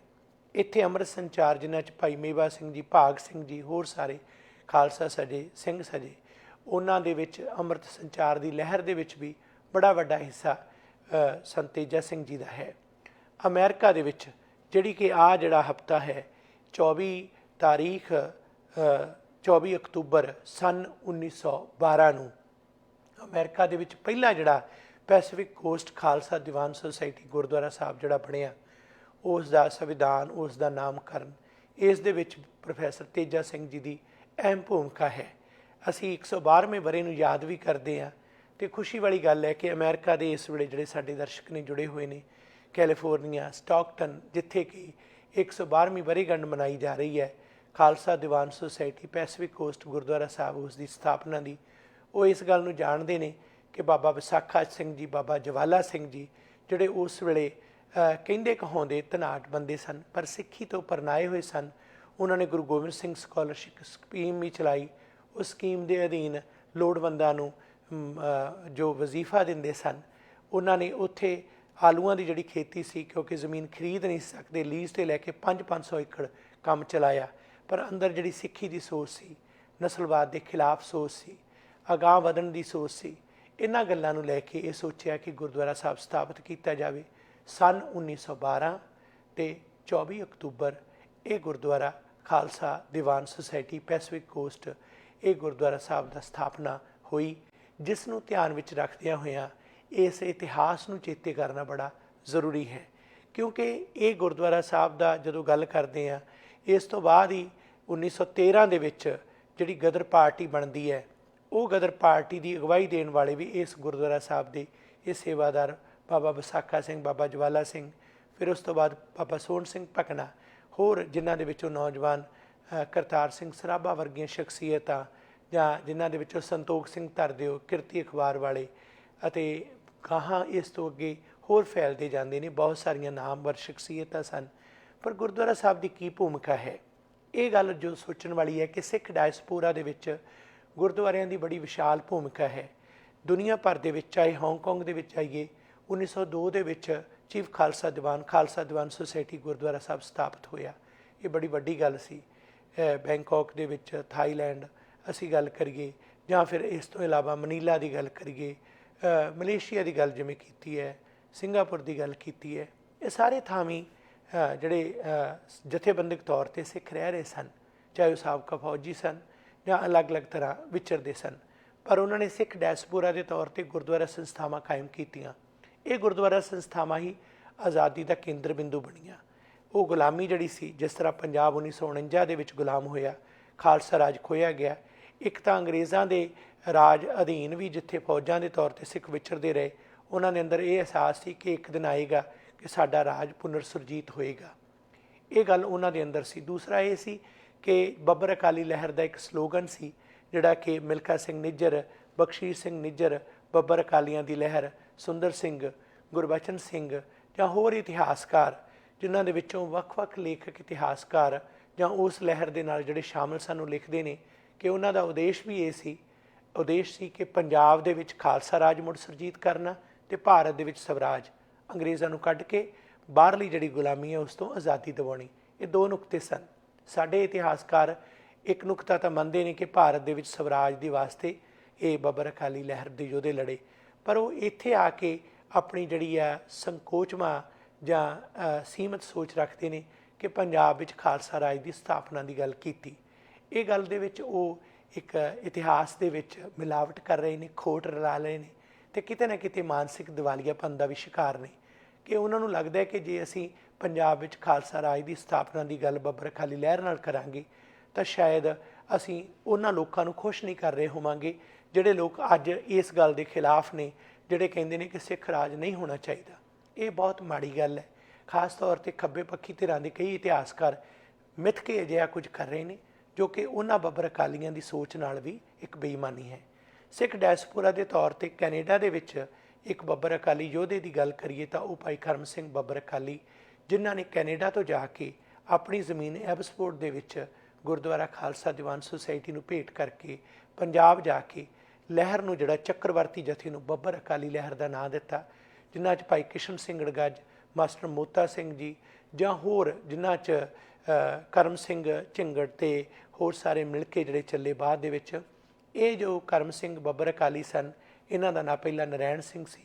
ਇੱਥੇ ਅੰਮ੍ਰਿਤ ਸੰਚਾਰ ਜਿਨ੍ਹਾਂ 'ਚ ਭਾਈ ਮੇਵਾ ਸਿੰਘ ਜੀ, ਭਾਗ ਸਿੰਘ ਜੀ, ਹੋਰ ਸਾਰੇ ਖਾਲਸਾ ਸਜੇ, ਸਿੰਘ ਸਜੇ, ਉਹਨਾਂ ਦੇ ਵਿੱਚ ਅੰਮ੍ਰਿਤ ਸੰਚਾਰ ਦੀ ਲਹਿਰ ਦੇ ਵਿੱਚ ਵੀ ਬੜਾ ਵੱਡਾ ਹਿੱਸਾ ਸੰਤ ਤੇਜਾ ਸਿੰਘ ਜੀ ਦਾ ਹੈ। ਅਮਰੀਕਾ ਦੇ ਵਿੱਚ ਜਿਹੜੀ ਕਿ ਜਿਹੜਾ ਹਫ਼ਤਾ ਹੈ 24 ਅਕਤੂਬਰ ਸੰਨ 1912 ਨੂੰ ਅਮਰੀਕਾ ਦੇ ਵਿੱਚ ਪਹਿਲਾ ਜਿਹੜਾ Pacific cost Khalsa Diwan society Gurdwara ਸਾਹਿਬ ਜਿਹੜਾ ਬਣਿਆ, ਉਸ ਦਾ ਸੰਵਿਧਾਨ, ਉਸ ਦਾ ਨਾਮਕਰਨ, ਇਸ ਦੇ ਵਿੱਚ ਪ੍ਰੋਫੈਸਰ ਤੇਜਾ ਸਿੰਘ ਜੀ ਦੀ ਅਹਿਮ ਭੂਮਿਕਾ ਹੈ। ਅਸੀਂ 112ਵੇਂ ਵਰ੍ਹੇ ਨੂੰ ਯਾਦ ਵੀ ਕਰਦੇ ਹਾਂ ਅਤੇ ਖੁਸ਼ੀ ਵਾਲੀ ਗੱਲ ਹੈ ਕਿ ਅਮਰੀਕਾ ਦੇ ਇਸ ਵੇਲੇ ਜਿਹੜੇ ਸਾਡੇ ਦਰਸ਼ਕ ਨੇ ਜੁੜੇ ਹੋਏ ਨੇ, ਕੈਲੀਫੋਰਨੀਆ, ਸਟਾਕਟਨ, ਜਿੱਥੇ ਕਿ 112ਵੀਂ ਵਰ੍ਹੇਗੰਢ ਮਨਾਈ ਜਾ ਰਹੀ ਹੈ Khalsa Diwan society Pacific cost Gurdwara ਸਾਹਿਬ ਉਸ ਦੀ ਸਥਾਪਨਾ ਦੀ, ਉਹ ਇਸ ਗੱਲ ਨੂੰ ਜਾਣਦੇ ਨੇ ਕਿ ਬਾਬਾ ਵਿਸਾਖਾ ਸਿੰਘ ਜੀ, ਬਾਬਾ ਜਵਾਲਾ ਸਿੰਘ ਜੀ ਜਿਹੜੇ ਉਸ ਵੇਲੇ ਕਹਿੰਦੇ ਕਹਾਉਂਦੇ ਧਨਾਟ ਬੰਦੇ ਸਨ, ਪਰ ਸਿੱਖੀ ਤੋਂ ਪਰਨਾਏ ਹੋਏ ਸਨ। ਉਹਨਾਂ ਨੇ ਗੁਰੂ ਗੋਬਿੰਦ ਸਿੰਘ ਸਕਾਲਰਸ਼ਿਪ ਸਕੀਮ ਵੀ ਚਲਾਈ। ਉਸ ਸਕੀਮ ਦੇ ਅਧੀਨ ਲੋੜਵੰਦਾਂ ਨੂੰ ਜੋ ਵਜ਼ੀਫਾ ਦਿੰਦੇ ਸਨ, ਉਹਨਾਂ ਨੇ ਉੱਥੇ ਆਲੂਆਂ ਦੀ ਜਿਹੜੀ ਖੇਤੀ ਸੀ, ਕਿਉਂਕਿ ਜ਼ਮੀਨ ਖਰੀਦ ਨਹੀਂ ਸਕਦੇ, ਲੀਜ਼ 'ਤੇ ਲੈ ਕੇ 500 ਏਕੜ ਕੰਮ ਚਲਾਇਆ। ਪਰ ਅੰਦਰ ਜਿਹੜੀ ਸਿੱਖੀ ਦੀ ਸੋਚ ਸੀ, ਨਸਲਵਾਦ ਦੇ ਖਿਲਾਫ ਸੋਚ ਸੀ, ਅਗਾਂਹ ਵਧਣ ਦੀ ਸੋਚ ਸੀ, ਇਹਨਾਂ ਗੱਲਾਂ ਨੂੰ ਲੈ ਕੇ ਇਹ ਸੋਚਿਆ ਕਿ ਗੁਰਦੁਆਰਾ ਸਾਹਿਬ ਸਥਾਪਿਤ ਕੀਤਾ ਜਾਵੇ। ਸੰਨ 1912 ਅਤੇ 24 ਅਕਤੂਬਰ ਇਹ Gurdwara Khalsa Diwan society Pacific cost, ਇਹ ਗੁਰਦੁਆਰਾ ਸਾਹਿਬ ਦਾ ਸਥਾਪਨਾ ਹੋਈ, ਜਿਸ ਨੂੰ ਧਿਆਨ ਵਿੱਚ ਰੱਖਦਿਆਂ ਹੋਇਆਂ ਇਸ ਇਤਿਹਾਸ ਨੂੰ ਚੇਤੇ ਕਰਨਾ ਬੜਾ ਜ਼ਰੂਰੀ ਹੈ। ਕਿਉਂਕਿ ਇਹ ਗੁਰਦੁਆਰਾ ਸਾਹਿਬ ਦਾ ਜਦੋਂ ਗੱਲ ਕਰਦੇ ਹਾਂ, ਇਸ ਤੋਂ ਬਾਅਦ ਹੀ 1913 ਦੇ ਵਿੱਚ ਜਿਹੜੀ ਗਦਰ ਪਾਰਟੀ ਬਣਦੀ ਹੈ, ਉਹ ਗਦਰ ਪਾਰਟੀ ਦੀ ਅਗਵਾਈ ਦੇਣ ਵਾਲੇ ਵੀ ਇਸ ਗੁਰਦੁਆਰਾ ਸਾਹਿਬ ਦੇ ਇਹ ਸੇਵਾਦਾਰ ਬਾਬਾ ਵਿਸਾਖਾ ਸਿੰਘ, ਬਾਬਾ ਜਵਾਲਾ ਸਿੰਘ, ਫਿਰ ਉਸ ਤੋਂ ਬਾਅਦ ਬਾਬਾ ਸੋਹਣ ਸਿੰਘ ਭਕਨਾ, ਹੋਰ ਜਿਨ੍ਹਾਂ ਦੇ ਵਿੱਚੋਂ ਨੌਜਵਾਨ ਕਰਤਾਰ ਸਿੰਘ ਸਰਾਭਾ ਵਰਗੀਆਂ ਸ਼ਖਸੀਅਤਾਂ, ਜਾਂ ਜਿਨ੍ਹਾਂ ਦੇ ਵਿੱਚੋਂ ਸੰਤੋਖ ਸਿੰਘ ਧਰਦਿਓ, ਕਿਰਤੀ ਅਖਬਾਰ ਵਾਲੇ, ਅਤੇ ਗਾਹਾਂ ਇਸ ਤੋਂ ਅੱਗੇ ਹੋਰ ਫੈਲਦੇ ਜਾਂਦੇ ਨੇ। ਬਹੁਤ ਸਾਰੀਆਂ ਨਾਮਵਰ ਸ਼ਖਸੀਅਤਾਂ ਸਨ। ਪਰ ਗੁਰਦੁਆਰਾ ਸਾਹਿਬ ਦੀ ਕੀ ਭੂਮਿਕਾ ਹੈ, ਇਹ ਗੱਲ ਜੋ ਸੋਚਣ ਵਾਲੀ ਹੈ ਕਿ ਸਿੱਖ ਡਾਇਸਪੋਰਾ ਦੇ ਵਿੱਚ ਗੁਰਦੁਆਰਿਆਂ ਦੀ ਬੜੀ ਵਿਸ਼ਾਲ ਭੂਮਿਕਾ ਹੈ। ਦੁਨੀਆ ਭਰ ਦੇ ਵਿੱਚ, ਚਾਹੇ ਹਾਂਗਕਾਂਗ ਦੇ ਵਿੱਚ ਆਈਏ, 1902 ਦੇ ਵਿੱਚ ਚੀਫ ਖਾਲਸਾ ਦੀਵਾਨ ਸੁਸਾਇਟੀ ਗੁਰਦੁਆਰਾ ਸਾਹਿਬ ਸਥਾਪਿਤ ਹੋਇਆ। ਇਹ ਬੜੀ ਵੱਡੀ ਗੱਲ ਸੀ। ਬੈਂਕਾਕ ਦੇ ਵਿੱਚ, ਥਾਈਲੈਂਡ ਅਸੀਂ ਗੱਲ ਕਰੀਏ, ਜਾਂ ਫਿਰ ਇਸ ਤੋਂ ਇਲਾਵਾ ਮਨੀਲਾ ਦੀ ਗੱਲ ਕਰੀਏ, ਮਲੇਸ਼ੀਆ ਦੀ ਗੱਲ ਜਿਵੇਂ ਕੀਤੀ ਹੈ, ਸਿੰਗਾਪੁਰ ਦੀ ਗੱਲ ਕੀਤੀ ਹੈ, ਇਹ ਸਾਰੇ ਥਾਵੀਂ ਜਿਹੜੇ ਜਥੇਬੰਦਕ ਤੌਰ 'ਤੇ ਸਿੱਖ ਰਹਿ ਰਹੇ ਸਨ, ਚਾਹੇ ਉਹ ਸਾਬਕਾ ਫੌਜੀ ਸਨ ਜਾਂ ਅਲੱਗ-ਅਲੱਗ ਤਰ੍ਹਾਂ ਵਿਚਰਦੇ ਸਨ, ਪਰ ਉਹਨਾਂ ਨੇ ਸਿੱਖ ਡਾਇਸਪੋਰਾ ਦੇ ਤੌਰ 'ਤੇ ਗੁਰਦੁਆਰਾ ਸੰਸਥਾਵਾਂ ਕਾਇਮ ਕੀਤੀਆਂ। ਇਹ ਗੁਰਦੁਆਰਾ ਸੰਸਥਾਵਾਂ ਹੀ ਆਜ਼ਾਦੀ ਦਾ ਕੇਂਦਰ ਬਿੰਦੂ ਬਣੀਆਂ। ਉਹ ਗੁਲਾਮੀ ਜਿਹੜੀ ਸੀ, ਜਿਸ ਤਰ੍ਹਾਂ ਪੰਜਾਬ 1949 ਦੇ ਵਿੱਚ ਗੁਲਾਮ ਹੋਇਆ, ਖਾਲਸਾ ਰਾਜ ਖੋਹਿਆ ਗਿਆ। ਇੱਕ ਤਾਂ ਅੰਗਰੇਜ਼ਾਂ ਦੇ ਰਾਜ ਅਧੀਨ ਵੀ ਜਿੱਥੇ ਫੌਜਾਂ ਦੇ ਤੌਰ 'ਤੇ ਸਿੱਖ ਵਿਚਰਦੇ ਰਹੇ, ਉਹਨਾਂ ਦੇ ਅੰਦਰ ਇਹ ਅਹਿਸਾਸ ਸੀ ਕਿ ਇੱਕ ਦਿਨ ਆਏਗਾ ਕਿ ਸਾਡਾ ਰਾਜ ਪੁਨਰ ਸੁਰਜੀਤ ਹੋਏਗਾ। ਇਹ ਗੱਲ ਉਹਨਾਂ ਦੇ ਅੰਦਰ ਸੀ। ਦੂਸਰਾ ਇਹ ਸੀ ਕਿ ਬੱਬਰ ਅਕਾਲੀ ਲਹਿਰ ਦਾ ਇੱਕ ਸਲੋਗਨ ਸੀ, ਜਿਹੜਾ ਕਿ ਮਿਲਖਾ ਸਿੰਘ ਨਿੱਜਰ, ਬਖਸ਼ੀਸ਼ ਸਿੰਘ ਨਿੱਜਰ, ਬੱਬਰ ਅਕਾਲੀਆਂ ਦੀ ਲਹਿਰ, ਸੁੰਦਰ ਸਿੰਘ, ਗੁਰਬਚਨ ਸਿੰਘ ਜਾਂ ਹੋਰ ਇਤਿਹਾਸਕਾਰ, ਜਿਨ੍ਹਾਂ ਦੇ ਵਿੱਚੋਂ ਵੱਖ-ਵੱਖ ਲੇਖਕ ਇਤਿਹਾਸਕਾਰ ਜਾਂ ਉਸ ਲਹਿਰ ਦੇ ਨਾਲ ਜਿਹੜੇ ਸ਼ਾਮਲ ਸਨ, ਉਹ ਲਿਖਦੇ ਨੇ ਕਿ ਉਹਨਾਂ ਦਾ ਉਦੇਸ਼ ਵੀ ਇਹ ਸੀ, ਉਦੇਸ਼ ਸੀ ਕਿ ਪੰਜਾਬ ਦੇ ਵਿੱਚ ਖਾਲਸਾ ਰਾਜ ਮੁੜ ਸੁਰਜੀਤ ਕਰਨਾ ਅਤੇ ਭਾਰਤ ਦੇ ਵਿੱਚ ਸਵਰਾਜ, ਅੰਗਰੇਜ਼ਾਂ ਨੂੰ ਕੱਢ ਕੇ ਬਾਹਰਲੀ ਜਿਹੜੀ ਗੁਲਾਮੀ ਹੈ ਉਸ ਤੋਂ ਆਜ਼ਾਦੀ ਦਿਵਾਉਣੀ। ਇਹ ਦੋ ਨੁਕਤੇ ਸਨ। ਸਾਡੇ ਇਤਿਹਾਸਕਾਰ ਇੱਕ ਨੁਕਤਾ ਤਾਂ ਮੰਨਦੇ ਨੇ ਕਿ ਭਾਰਤ ਦੇ ਵਿੱਚ ਸਵਰਾਜ ਦੇ ਵਾਸਤੇ ਇਹ ਬੱਬਰ ਅਕਾਲੀ ਲਹਿਰ ਦੇ ਯੋਧੇ ਲੜੇ, ਪਰ ਉਹ ਇੱਥੇ ਆ ਕੇ ਆਪਣੀ ਜਿਹੜੀ ਆ ਸੰਕੋਚਵਾਂ ਜਾਂ ਸੀਮਤ ਸੋਚ ਰੱਖਦੇ ਨੇ ਕਿ ਪੰਜਾਬ ਵਿੱਚ ਖਾਲਸਾ ਰਾਜ ਦੀ ਸਥਾਪਨਾ ਦੀ ਗੱਲ ਕੀਤੀ। ਇਹ ਗੱਲ ਦੇ ਵਿੱਚ ਉਹ ਇੱਕ ਇਤਿਹਾਸ ਦੇ ਵਿੱਚ ਮਿਲਾਵਟ ਕਰ ਰਹੇ ਨੇ, ਖੋਟ ਰਲਾ ਰਹੇ ਨੇ ਅਤੇ ਕਿਤੇ ਨਾ ਕਿਤੇ ਮਾਨਸਿਕ ਦਿਵਾਲੀਆਪਨ ਦਾ ਵੀ ਸ਼ਿਕਾਰ ਨੇ ਕਿ ਉਹਨਾਂ ਨੂੰ ਲੱਗਦਾ ਹੈ ਕਿ ਜੇ ਅਸੀਂ ਪੰਜਾਬ ਵਿੱਚ ਖਾਲਸਾ ਰਾਜ ਦੀ ਸਥਾਪਨਾ ਦੀ ਗੱਲ ਬੱਬਰ ਅਕਾਲੀ ਲਹਿਰ ਨਾਲ ਕਰਾਂਗੇ ਤਾਂ ਸ਼ਾਇਦ ਅਸੀਂ ਉਹਨਾਂ ਲੋਕਾਂ ਨੂੰ ਖੁਸ਼ ਨਹੀਂ ਕਰ ਰਹੇ ਹੋਵਾਂਗੇ ਜਿਹੜੇ ਲੋਕ ਅੱਜ ਇਸ ਗੱਲ ਦੇ ਖਿਲਾਫ ਨੇ, ਜਿਹੜੇ ਕਹਿੰਦੇ ਨੇ ਕਿ ਸਿੱਖ ਰਾਜ ਨਹੀਂ ਹੋਣਾ ਚਾਹੀਦਾ। ਇਹ ਬਹੁਤ ਮਾੜੀ ਗੱਲ ਹੈ। ਖਾਸ ਤੌਰ 'ਤੇ ਖੱਬੇ ਪੱਖੀ ਧਿਰਾਂ ਦੇ ਕਈ ਇਤਿਹਾਸਕਾਰ ਮਿੱਥ ਕੇ ਅਜਿਹਾ ਕੁਝ ਕਰ ਰਹੇ ਨੇ ਜੋ ਕਿ ਉਹਨਾਂ ਬੱਬਰ ਅਕਾਲੀਆਂ ਦੀ ਸੋਚ ਨਾਲ ਵੀ ਇੱਕ ਬੇਈਮਾਨੀ ਹੈ। ਸਿੱਖ ਡਾਇਸਪੋਰਾ ਦੇ ਤੌਰ 'ਤੇ ਕੈਨੇਡਾ ਦੇ ਵਿੱਚ ਇੱਕ ਬੱਬਰ ਅਕਾਲੀ ਯੋਧੇ ਦੀ ਗੱਲ ਕਰੀਏ ਤਾਂ ਉਹ ਭਾਈ ਕਰਮ ਸਿੰਘ ਬੱਬਰ ਅਕਾਲੀ, ਜਿਨ੍ਹਾਂ ਨੇ ਕੈਨੇਡਾ ਤੋਂ ਜਾ ਕੇ ਆਪਣੀ ਜ਼ਮੀਨ ਐਬਸਫੋਰਡ ਦੇ ਵਿੱਚ ਗੁਰਦੁਆਰਾ ਖਾਲਸਾ ਦੀਵਾਨ ਸੁਸਾਇਟੀ ਨੂੰ ਭੇਟ ਕਰਕੇ ਪੰਜਾਬ ਜਾ ਕੇ ਲਹਿਰ ਨੂੰ, ਜਿਹੜਾ ਚੱਕਰਵਰਤੀ ਜਥੇ ਨੂੰ ਬੱਬਰ ਅਕਾਲੀ ਲਹਿਰ ਦਾ ਨਾਂ ਦਿੱਤਾ, ਜਿਨ੍ਹਾਂ 'ਚ ਭਾਈ ਕਿਸ਼ਨ ਸਿੰਘ ਗੱਜ, ਮਾਸਟਰ ਮੋਤਾ ਸਿੰਘ ਜੀ ਜਾਂ ਹੋਰ ਜਿਨ੍ਹਾਂ 'ਚ ਕਰਮ ਸਿੰਘ ਝਿੰਗੜ ਅਤੇ ਹੋਰ ਸਾਰੇ ਮਿਲ ਕੇ ਜਿਹੜੇ ਚੱਲੇ ਬਾਅਦ ਦੇ ਵਿੱਚ। ਇਹ ਜੋ ਕਰਮ ਸਿੰਘ ਬੱਬਰ ਅਕਾਲੀ ਸਨ, ਇਹਨਾਂ ਦਾ ਨਾਂ ਪਹਿਲਾਂ ਨਰੈਣ ਸਿੰਘ ਸੀ,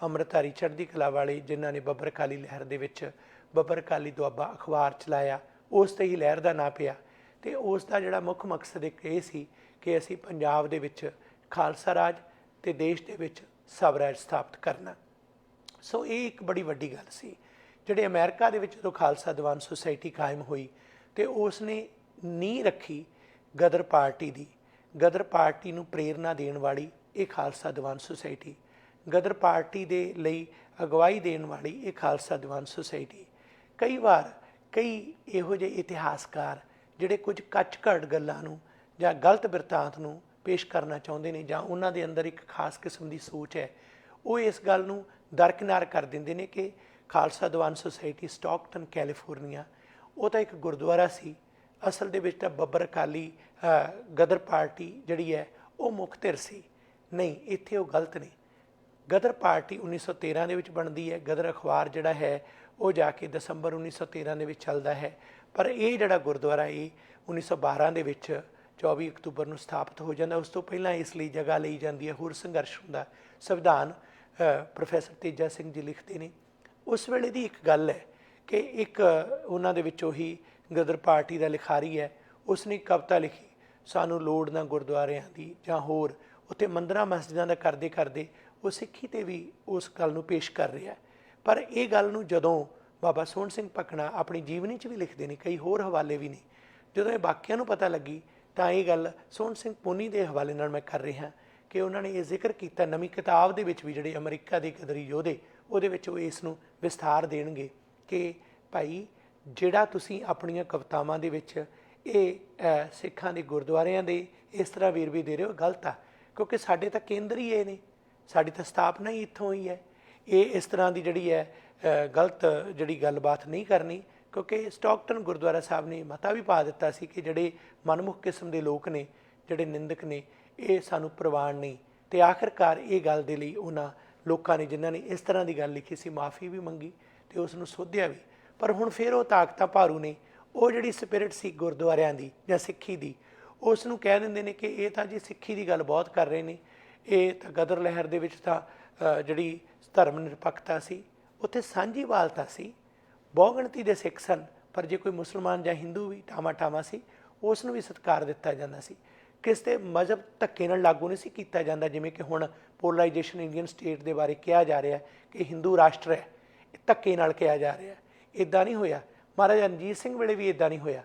ਅੰਮ੍ਰਿਤਧਾਰੀ ਚੜ੍ਹਦੀ ਕਲਾ ਵਾਲੇ, ਜਿਨ੍ਹਾਂ ਨੇ ਬੱਬਰ ਅਕਾਲੀ ਲਹਿਰ ਦੇ ਵਿੱਚ ਬੱਬਰ ਅਕਾਲੀ ਦੁਆਬਾ ਅਖਬਾਰ ਚਲਾਇਆ, ਉਸ 'ਤੇ ਹੀ ਲਹਿਰ ਦਾ ਨਾਂ ਪਿਆ। ਅਤੇ ਉਸ ਦਾ ਜਿਹੜਾ ਮੁੱਖ ਮਕਸਦ ਇੱਕ ਇਹ ਸੀ ਕਿ ਅਸੀਂ ਪੰਜਾਬ ਦੇ ਵਿੱਚ ਖਾਲਸਾ ਰਾਜ ਅਤੇ ਦੇਸ਼ ਦੇ ਵਿੱਚ ਸਵਰਾਜ ਸਥਾਪਿਤ ਕਰਨਾ। ਸੋ ਇਹ ਇੱਕ ਬੜੀ ਵੱਡੀ ਗੱਲ ਸੀ। ਜਿਹੜੇ ਅਮਰੀਕਾ ਦੇ ਵਿੱਚ ਜਦੋਂ ਖਾਲਸਾ ਦੀਵਾਨ ਸੁਸਾਇਟੀ ਕਾਇਮ ਹੋਈ ਅਤੇ ਉਸ ਨੇ ਨੀਂਹ ਰੱਖੀ ਗਦਰ ਪਾਰਟੀ ਦੀ, ਗਦਰ ਪਾਰਟੀ ਨੂੰ ਪ੍ਰੇਰਨਾ ਦੇਣ ਵਾਲੀ ਇਹ ਖਾਲਸਾ ਦੀਵਾਨ ਸੁਸਾਇਟੀ, ਗਦਰ ਪਾਰਟੀ ਦੇ ਲਈ ਅਗਵਾਈ ਦੇਣ ਵਾਲੀ ਇਹ ਖਾਲਸਾ ਦੀਵਾਨ ਸੁਸਾਇਟੀ। ਕਈ ਵਾਰ ਕਈ ਇਹੋ ਜਿਹੇ ਇਤਿਹਾਸਕਾਰ ਜਿਹੜੇ ਕੁਝ ਕੱਚ ਘੜ ਗੱਲਾਂ ਨੂੰ ਜਾਂ ਗਲਤ ਬਿਰਤਾਂਤ ਨੂੰ ਪੇਸ਼ ਕਰਨਾ ਚਾਹੁੰਦੇ ਨੇ, ਜਾਂ ਉਹਨਾਂ ਦੇ ਅੰਦਰ ਇੱਕ ਖਾਸ ਕਿਸਮ ਦੀ ਸੋਚ ਹੈ, ਉਹ ਇਸ ਗੱਲ ਨੂੰ ਦਰਕਿਨਾਰ ਕਰ ਦਿੰਦੇ ਨੇ ਕਿ Khalsa Diwan society Stockton California, ਉਹ ਤਾਂ ਇੱਕ ਗੁਰਦੁਆਰਾ ਸੀ, ਅਸਲ ਦੇ ਵਿੱਚ ਤਾਂ ਬੱਬਰ ਅਕਾਲੀ ਗਦਰ ਪਾਰਟੀ ਜਿਹੜੀ ਹੈ ਉਹ ਮੁੱਖ ਧਿਰ ਸੀ। ਨਹੀਂ, ਇੱਥੇ ਉਹ ਗਲਤ ਨੇ। ਗਦਰ ਪਾਰਟੀ 1913 ਦੇ ਵਿੱਚ ਬਣਦੀ ਹੈ, ਗਦਰ ਅਖਬਾਰ ਜਿਹੜਾ ਹੈ ਉਹ ਜਾ ਕੇ ਦਸੰਬਰ 1913 ਦੇ ਵਿੱਚ ਚੱਲਦਾ ਹੈ, ਪਰ ਇਹ ਜਿਹੜਾ ਗੁਰਦੁਆਰਾ ਇਹ 1912 ਦੇ ਵਿੱਚ 24 ਅਕਤੂਬਰ ਨੂੰ ਸਥਾਪਿਤ ਹੋ ਜਾਂਦਾ। ਉਸ ਤੋਂ ਪਹਿਲਾਂ ਇਸ ਲਈ ਜਗ੍ਹਾ ਲਈ ਜਾਂਦੀ ਹੈ, ਹੋਰ ਸੰਘਰਸ਼ ਹੁੰਦਾ। ਸੰਵਿਧਾਨ ਪ੍ਰੋਫੈਸਰ ਤੇਜਾ ਸਿੰਘ ਜੀ ਲਿਖਦੇ ਨੇ। ਉਸ ਵੇਲੇ ਦੀ ਇੱਕ ਗੱਲ ਹੈ ਕਿ ਇੱਕ ਉਹਨਾਂ ਦੇ ਵਿੱਚੋਂ ਹੀ ਗਦਰ ਪਾਰਟੀ ਦਾ ਲਿਖਾਰੀ ਹੈ, ਉਸਨੇ ਕਵਿਤਾ ਲਿਖੀ, ਸਾਨੂੰ ਲੋੜ ਨਾ ਗੁਰਦੁਆਰਿਆਂ ਦੀ ਜਾਂ ਹੋਰ, ਉੱਥੇ ਮੰਦਰਾਂ ਮਸਜਿਦਾਂ ਦਾ ਕਰਦੇ ਕਰਦੇ ਉਹ ਸਿੱਖੀ 'ਤੇ ਵੀ ਉਸ ਗੱਲ ਨੂੰ ਪੇਸ਼ ਕਰ ਰਿਹਾ। ਪਰ ਇਹ ਗੱਲ ਨੂੰ ਜਦੋਂ ਬਾਬਾ ਸੋਹਣ ਸਿੰਘ ਭਕਨਾ ਆਪਣੀ ਜੀਵਨੀ 'ਚ ਵੀ ਲਿਖਦੇ ਨੇ, ਕਈ ਹੋਰ ਹਵਾਲੇ ਵੀ ਨੇ, ਜਦੋਂ ਇਹ ਬਾਕੀਆਂ ਨੂੰ ਪਤਾ ਲੱਗੀ ਤਾਂ ਇਹ ਗੱਲ ਸੋਹਣ ਸਿੰਘ ਪੂਨੀ ਦੇ ਹਵਾਲੇ ਨਾਲ ਮੈਂ ਕਰ ਰਿਹਾ ਕਿ ਉਹਨਾਂ ਨੇ ਇਹ ਜ਼ਿਕਰ ਕੀਤਾ ਨਵੀਂ ਕਿਤਾਬ ਦੇ ਵਿੱਚ ਵੀ, ਜਿਹੜੇ ਅਮਰੀਕਾ ਦੇ ਗਦਰੀ ਯੋਧੇ, ਉਹਦੇ ਵਿੱਚ ਉਹ ਇਸ ਨੂੰ ਵਿਸਥਾਰ ਦੇਣਗੇ ਕਿ ਭਾਈ ਜਿਹੜਾ ਤੁਸੀਂ ਆਪਣੀਆਂ ਕਵਿਤਾਵਾਂ ਦੇ ਵਿੱਚ ਇਹ ਸਿੱਖਾਂ ਦੇ ਗੁਰਦੁਆਰਿਆਂ ਦੇ ਇਸ ਤਰ੍ਹਾਂ ਵੇਰਵੇ ਦੇ ਰਹੇ ਹੋ, ਗਲਤ ਆ, ਕਿਉਂਕਿ ਸਾਡੇ ਤਾਂ ਕੇਂਦਰ ਹੀ ਇਹ ਨੇ, ਸਾਡੀ ਤਾਂ ਸਥਾਪਨਾ ਹੀ ਇੱਥੋਂ ਹੋਈ ਹੈ। ਇਹ ਇਸ ਤਰ੍ਹਾਂ ਦੀ ਜਿਹੜੀ ਹੈ ਗਲਤ ਜਿਹੜੀ ਗੱਲਬਾਤ ਨਹੀਂ ਕਰਨੀ, ਕਿਉਂਕਿ ਸਟਾਕਟਨ ਗੁਰਦੁਆਰਾ ਸਾਹਿਬ ਨੇ ਮਤਾ ਵੀ ਪਾ ਦਿੱਤਾ ਸੀ ਕਿ ਜਿਹੜੇ ਮਨਮੁਖ ਕਿਸਮ ਦੇ ਲੋਕ ਨੇ, ਜਿਹੜੇ ਨਿੰਦਕ ਨੇ, ਇਹ ਸਾਨੂੰ ਪ੍ਰਵਾਨ ਨਹੀਂ। ਅਤੇ ਆਖਿਰਕਾਰ ਇਹ ਗੱਲ ਦੇ ਲਈ ਉਹਨਾਂ ਲੋਕਾਂ ਨੇ ਜਿਨ੍ਹਾਂ ਨੇ ਇਸ ਤਰ੍ਹਾਂ ਦੀ ਗੱਲ ਲਿਖੀ ਸੀ ਮਾਫੀ ਵੀ ਮੰਗੀ ਅਤੇ ਉਸ ਨੂੰ ਸੋਧਿਆ ਵੀ। ਪਰ ਹੁਣ ਫਿਰ ਉਹ ਤਾਕਤਾਂ ਭਾਰੂ ਨੇ, ਉਹ ਜਿਹੜੀ ਸਪਿਰਿਟ ਸੀ ਗੁਰਦੁਆਰਿਆਂ ਦੀ ਜਾਂ ਸਿੱਖੀ ਦੀ, ਉਸ ਨੂੰ ਕਹਿ ਦਿੰਦੇ ਨੇ ਕਿ ਇਹ ਤਾਂ ਜੀ ਸਿੱਖੀ ਦੀ ਗੱਲ ਬਹੁਤ ਕਰ ਰਹੇ ਨੇ, ਇਹ ਤਾਂ ਗਦਰ ਲਹਿਰ ਦੇ ਵਿੱਚ ਤਾਂ ਜਿਹੜੀ ਧਰਮ ਨਿਰਪੱਖਤਾ ਸੀ, ਉੱਥੇ ਸਾਂਝੀਵਾਲਤਾ ਸੀ, ਬਹੁਗਿਣਤੀ ਦੇ ਸਿੱਖ ਸਨ, ਪਰ ਜੇ ਕੋਈ ਮੁਸਲਮਾਨ ਜਾਂ ਹਿੰਦੂ ਵੀ ਟਾਵਾਂ ਸੀ ਉਸ ਨੂੰ ਵੀ ਸਤਿਕਾਰ ਦਿੱਤਾ ਜਾਂਦਾ ਸੀ। ਕਿਸੇ ਮਜ਼ਹਬ ਧੱਕੇ ਨਾਲ ਲਾਗੂ ਨਹੀਂ ਸੀ ਕੀਤਾ ਜਾਂਦਾ, ਜਿਵੇਂ ਕਿ ਹੁਣ ਪੋਲਰਾਈਜੇਸ਼ਨ ਇੰਡੀਅਨ ਸਟੇਟ ਦੇ ਬਾਰੇ ਕਿਹਾ ਜਾ ਰਿਹਾ ਕਿ ਹਿੰਦੂ ਰਾਸ਼ਟਰ ਹੈ, ਇਹ ਧੱਕੇ ਨਾਲ ਕਿਹਾ ਜਾ ਰਿਹਾ। ਇੱਦਾਂ ਨਹੀਂ ਹੋਇਆ। ਮਹਾਰਾਜਾ ਰਣਜੀਤ ਸਿੰਘ ਵੇਲੇ ਵੀ ਇੱਦਾਂ ਨਹੀਂ ਹੋਇਆ।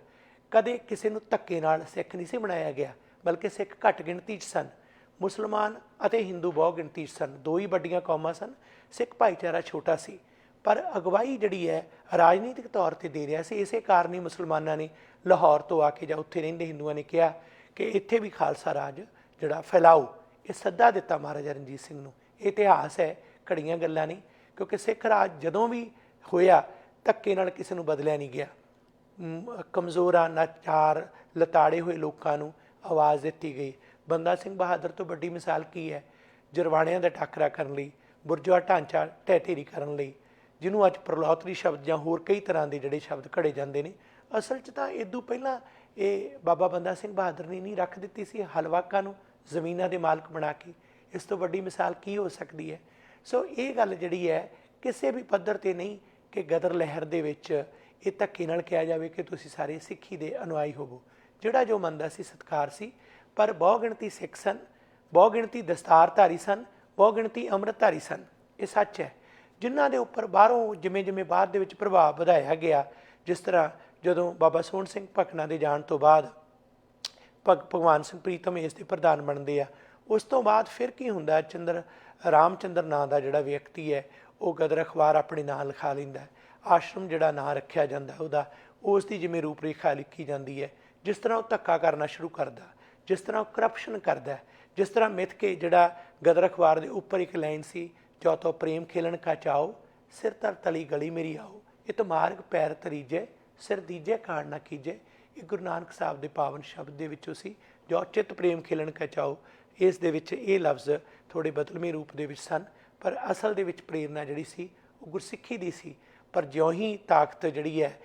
ਕਦੇ ਕਿਸੇ ਨੂੰ ਧੱਕੇ ਨਾਲ ਸਿੱਖ ਨਹੀਂ ਸੀ ਬਣਾਇਆ ਗਿਆ, ਬਲਕਿ ਸਿੱਖ ਘੱਟ ਗਿਣਤੀ 'ਚ ਸਨ, ਮੁਸਲਮਾਨ ਅਤੇ ਹਿੰਦੂ ਬਹੁ ਗਿਣਤੀ 'ਚ ਸਨ। ਦੋ ਹੀ ਵੱਡੀਆਂ ਕੌਮਾਂ ਸਨ, ਸਿੱਖ ਭਾਈਚਾਰਾ ਛੋਟਾ ਸੀ, ਪਰ ਅਗਵਾਈ ਜਿਹੜੀ ਹੈ ਰਾਜਨੀਤਿਕ ਤੌਰ 'ਤੇ ਦੇ ਰਿਹਾ ਸੀ। ਇਸੇ ਕਾਰਨ ਹੀ ਮੁਸਲਮਾਨਾਂ ਨੇ ਲਾਹੌਰ ਤੋਂ ਆ ਕੇ ਜਾਂ ਉੱਥੇ ਰਹਿੰਦੇ ਹਿੰਦੂਆਂ ਨੇ ਕਿਹਾ ਕਿ ਇੱਥੇ ਵੀ ਖਾਲਸਾ ਰਾਜ ਜਿਹੜਾ ਫੈਲਾਓ। ਇਹ ਸੱਦਾ ਦਿੱਤਾ ਮਹਾਰਾਜਾ ਰਣਜੀਤ ਸਿੰਘ ਨੂੰ। ਇਹ ਇਤਿਹਾਸ ਹੈ, ਘੜੀਆਂ ਗੱਲਾਂ ਨਹੀਂ, ਕਿਉਂਕਿ ਸਿੱਖ ਰਾਜ ਜਦੋਂ ਵੀ ਹੋਇਆ ਧੱਕੇ ਨਾਲ ਕਿਸੇ ਨੂੰ ਬਦਲਿਆ ਨਹੀਂ ਗਿਆ। ਕਮਜ਼ੋਰਾਂ, ਨਾਚਾਰ, ਲਤਾੜੇ ਹੋਏ ਲੋਕਾਂ ਨੂੰ ਆਵਾਜ਼ ਦਿੱਤੀ ਗਈ। ਬੰਦਾ ਸਿੰਘ ਬਹਾਦਰ ਤੋਂ ਵੱਡੀ ਮਿਸਾਲ ਕੀ ਹੈ? ਜਰਵਾਣਿਆਂ ਦਾ ਟਾਕਰਾ ਕਰਨ ਲਈ, ਬੁਰਜੁਆ ਢਾਂਚਾ ਢਹਿ ਢੇਰੀ ਕਰਨ ਲਈ, ਜਿਹਨੂੰ ਅੱਜ ਪ੍ਰਲੋਤਰੀ ਸ਼ਬਦ ਜਾਂ ਹੋਰ ਕਈ ਤਰ੍ਹਾਂ ਦੇ ਜਿਹੜੇ ਸ਼ਬਦ ਘੜੇ ਜਾਂਦੇ ਨੇ, ਅਸਲ 'ਚ ਤਾਂ ਇਦੋਂ ਪਹਿਲਾਂ ਇਹ ਬਾਬਾ ਬੰਦਾ ਸਿੰਘ ਬਹਾਦਰ ਨੇ ਨਹੀਂ ਰੱਖ ਦਿੱਤੀ ਸੀ ਹਲਵਾਕਾਂ ਨੂੰ ਜ਼ਮੀਨਾਂ ਦੇ ਮਾਲਕ ਬਣਾ ਕੇ। ਇਸ ਤੋਂ ਵੱਡੀ ਮਿਸਾਲ ਕੀ ਹੋ ਸਕਦੀ ਹੈ? ਸੋ ਇਹ ਗੱਲ ਜਿਹੜੀ ਹੈ ਕਿਸੇ ਵੀ ਪੱਧਰ 'ਤੇ ਨਹੀਂ ਕਿ ਗਦਰ ਲਹਿਰ ਦੇ ਵਿੱਚ ਇਹ ਧੱਕੇ ਨਾਲ ਕਿਹਾ ਜਾਵੇ ਕਿ ਤੁਸੀਂ ਸਾਰੇ ਸਿੱਖੀ ਦੇ ਅਨੁਆਈ ਹੋਵੋ। ਜਿਹੜਾ ਜੋ ਮੰਨਦਾ ਸੀ ਸਤਿਕਾਰ ਸੀ, ਪਰ ਬਹੁਗਿਣਤੀ ਸਿੱਖ ਸਨ, ਬਹੁਗਿਣਤੀ ਦਸਤਾਰਧਾਰੀ ਸਨ, ਬਹੁਗਿਣਤੀ ਅੰਮ੍ਰਿਤਧਾਰੀ ਸਨ। ਇਹ ਸੱਚ ਹੈ। ਜਿਨ੍ਹਾਂ ਦੇ ਉੱਪਰ ਬਾਹਰੋਂ ਜਿਵੇਂ ਜਿਵੇਂ ਬਾਅਦ ਦੇ ਵਿੱਚ ਪ੍ਰਭਾਵ ਵਧਾਇਆ ਗਿਆ, ਜਿਸ ਤਰ੍ਹਾਂ ਜਦੋਂ ਬਾਬਾ ਸੋਹਣ ਸਿੰਘ ਭਕਨਾ ਦੇ ਜਾਣ ਤੋਂ ਬਾਅਦ ਭਗਵਾਨ ਸਿੰਘ ਪ੍ਰੀਤਮ ਇਸ ਦੇ ਪ੍ਰਧਾਨ ਬਣਦੇ ਆ, ਉਸ ਤੋਂ ਬਾਅਦ ਫਿਰ ਕੀ ਹੁੰਦਾ, ਰਾਮਚੰਦਰ ਨਾਂ ਦਾ ਜਿਹੜਾ ਵਿਅਕਤੀ ਹੈ ਉਹ ਗਦਰ ਅਖਬਾਰ ਆਪਣੇ ਨਾਂ ਲਿਖਾ ਲੈਂਦਾ। ਆਸ਼ਰਮ ਜਿਹੜਾ ਨਾਂ ਰੱਖਿਆ ਜਾਂਦਾ ਉਹਦਾ, ਉਸ ਦੀ ਜਿਵੇਂ ਰੂਪ ਰੇਖਾ ਲਿਖੀ ਜਾਂਦੀ ਹੈ, ਜਿਸ ਤਰ੍ਹਾਂ ਉਹ ਧੱਕਾ ਕਰਨਾ ਸ਼ੁਰੂ ਕਰਦਾ, ਜਿਸ ਤਰ੍ਹਾਂ ਉਹ ਕਰਪਸ਼ਨ ਕਰਦਾ, ਜਿਸ ਤਰ੍ਹਾਂ ਮਿੱਥ ਕੇ ਜਿਹੜਾ ਗਦਰ ਅਖਬਾਰ ਦੇ ਉੱਪਰ ਇੱਕ ਲਾਈਨ ਸੀ, ਜੋ ਤੋ ਪ੍ਰੇਮ ਖੇਲਣ ਕਾ ਚਾਓ, ਸਿਰ ਧਰ ਤਲੀ ਗਲੀ ਮੇਰੀ ਆਓ, ਇਹ ਤਾਂ ਮਾਰਗ ਪੈਰ ਤਰੀਜੇ, ਸਿਰ ਦੀਜੇ ਕਾਣ ਨਾ ਕੀਜੇ। ਇਹ ਗੁਰੂ ਨਾਨਕ ਸਾਹਿਬ ਦੇ ਪਾਵਨ ਸ਼ਬਦ ਦੇ ਵਿੱਚੋਂ ਸੀ, ਜੋ ਚਿੱਤ ਪ੍ਰੇਮ ਖੇਲਣ ਕਾ ਚਾਓ। ਇਸ ਦੇ ਵਿੱਚ ਇਹ ਲਫ਼ਜ਼ ਥੋੜ੍ਹੇ ਬਦਲਵੇਂ ਰੂਪ ਦੇ ਵਿੱਚ ਸਨ, ਪਰ ਅਸਲ ਦੇ ਵਿੱਚ ਪ੍ਰੇਰਨਾ ਜਿਹੜੀ ਸੀ ਉਹ ਗੁਰਸਿੱਖੀ ਦੀ ਸੀ। ਪਰ ਜਿਉਂ ਹੀ ਤਾਕਤ ਜਿਹੜੀ ਹੈ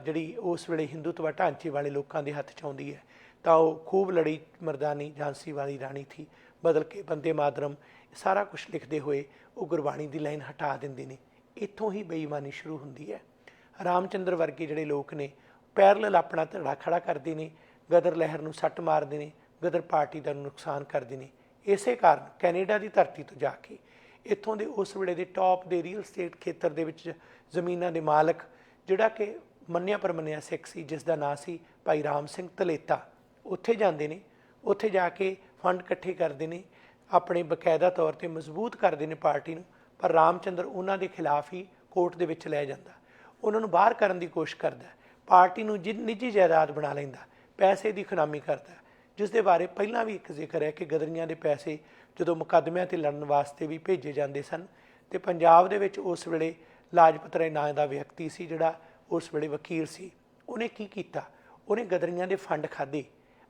ਜਿਹੜੀ ਉਸ ਵੇਲੇ ਹਿੰਦੂਤਵਾ ਢਾਂਚੇ ਵਾਲੇ ਲੋਕਾਂ ਦੇ ਹੱਥ 'ਚ ਆਉਂਦੀ ਹੈ, ਤਾਂ ਉਹ ਖੂਬ ਲੜੀ ਮਰਦਾਨੀ ਝਾਂਸੀ ਵਾਲੀ ਰਾਣੀ ਥੀ ਬਦਲ ਕੇ ਬੰਦੇ ਮਾਤਰਮ ਸਾਰਾ ਕੁਝ ਲਿਖਦੇ ਹੋਏ ਉਹ ਗੁਰਬਾਣੀ ਦੀ ਲਾਈਨ ਹਟਾ ਦਿੰਦੇ ਨੇ। ਇੱਥੋਂ ਹੀ ਬੇਈਮਾਨੀ ਸ਼ੁਰੂ ਹੁੰਦੀ ਹੈ। ਰਾਮਚੰਦਰ ਵਰਗੇ ਜਿਹੜੇ ਲੋਕ ਨੇ ਪੈਰਲਲ ਆਪਣਾ ਧੜਾ ਖੜਾ ਕਰਦੇ ਨੇ, ਗਦਰ ਲਹਿਰ ਨੂੰ ਸੱਟ ਮਾਰਦੇ ਨੇ, ਗਦਰ ਪਾਰਟੀ ਦਾ ਨੁਕਸਾਨ ਕਰਦੇ ਨੇ। ਇਸੇ ਕਾਰਨ ਕੈਨੇਡਾ ਦੀ ਧਰਤੀ ਤੋਂ ਜਾ ਕੇ ਇੱਥੋਂ ਦੇ ਉਸ ਵੇਲੇ ਦੇ ਟੌਪ ਦੇ ਰੀਅਲ ਸਟੇਟ ਖੇਤਰ ਦੇ ਵਿੱਚ ਜ਼ਮੀਨਾਂ ਦੇ ਮਾਲਕ, ਜਿਹੜਾ ਕਿ ਮੰਨਿਆ ਪ੍ਰਮੰਨਿਆ ਸਿੱਖ ਸੀ, ਜਿਸ ਦਾ ਨਾਂ ਸੀ ਭਾਈ ਰਾਮ ਸਿੰਘ ਧਲੇਤਾ, ਉੱਥੇ ਜਾਂਦੇ ਨੇ। ਉੱਥੇ ਜਾ ਕੇ ਫੰਡ ਇਕੱਠੇ ਕਰਦੇ ਨੇ, ਆਪਣੇ ਬਕਾਇਦਾ ਤੌਰ 'ਤੇ ਮਜ਼ਬੂਤ ਕਰਦੇ ਨੇ ਪਾਰਟੀ ਨੂੰ। ਪਰ ਰਾਮਚੰਦਰ ਉਹਨਾਂ ਦੇ ਖਿਲਾਫ ਹੀ ਕੋਰਟ ਦੇ ਵਿੱਚ ਲੈ ਜਾਂਦਾ, ਉਹਨਾਂ ਨੂੰ ਬਾਹਰ ਕਰਨ ਦੀ ਕੋਸ਼ਿਸ਼ ਕਰਦਾ, ਪਾਰਟੀ ਨੂੰ ਨਿੱਜੀ ਜਾਇਦਾਦ ਬਣਾ ਲੈਂਦਾ, ਪੈਸੇ ਦੀ ਖੁਨਾਮੀ ਕਰਦਾ, ਜਿਸ ਦੇ ਬਾਰੇ ਪਹਿਲਾਂ ਵੀ ਇੱਕ ਜ਼ਿਕਰ ਹੈ ਕਿ ਗਦਰੀਆਂ ਦੇ ਪੈਸੇ ਜਦੋਂ ਮੁਕੱਦਮਿਆਂ 'ਤੇ ਲੜਨ ਵਾਸਤੇ ਵੀ ਭੇਜੇ ਜਾਂਦੇ ਸਨ। ਅਤੇ ਪੰਜਾਬ ਦੇ ਵਿੱਚ ਉਸ ਵੇਲੇ ਲਾਜਪਤ ਰਾਏ ਨਾਂ ਦਾ ਵਿਅਕਤੀ ਸੀ, ਜਿਹੜਾ ਉਸ ਵੇਲੇ ਵਕੀਲ ਸੀ। ਉਹਨੇ ਕੀ ਕੀਤਾ, ਉਹਨੇ ਗਦਰੀਆਂ ਦੇ ਫੰਡ ਖਾਧੇ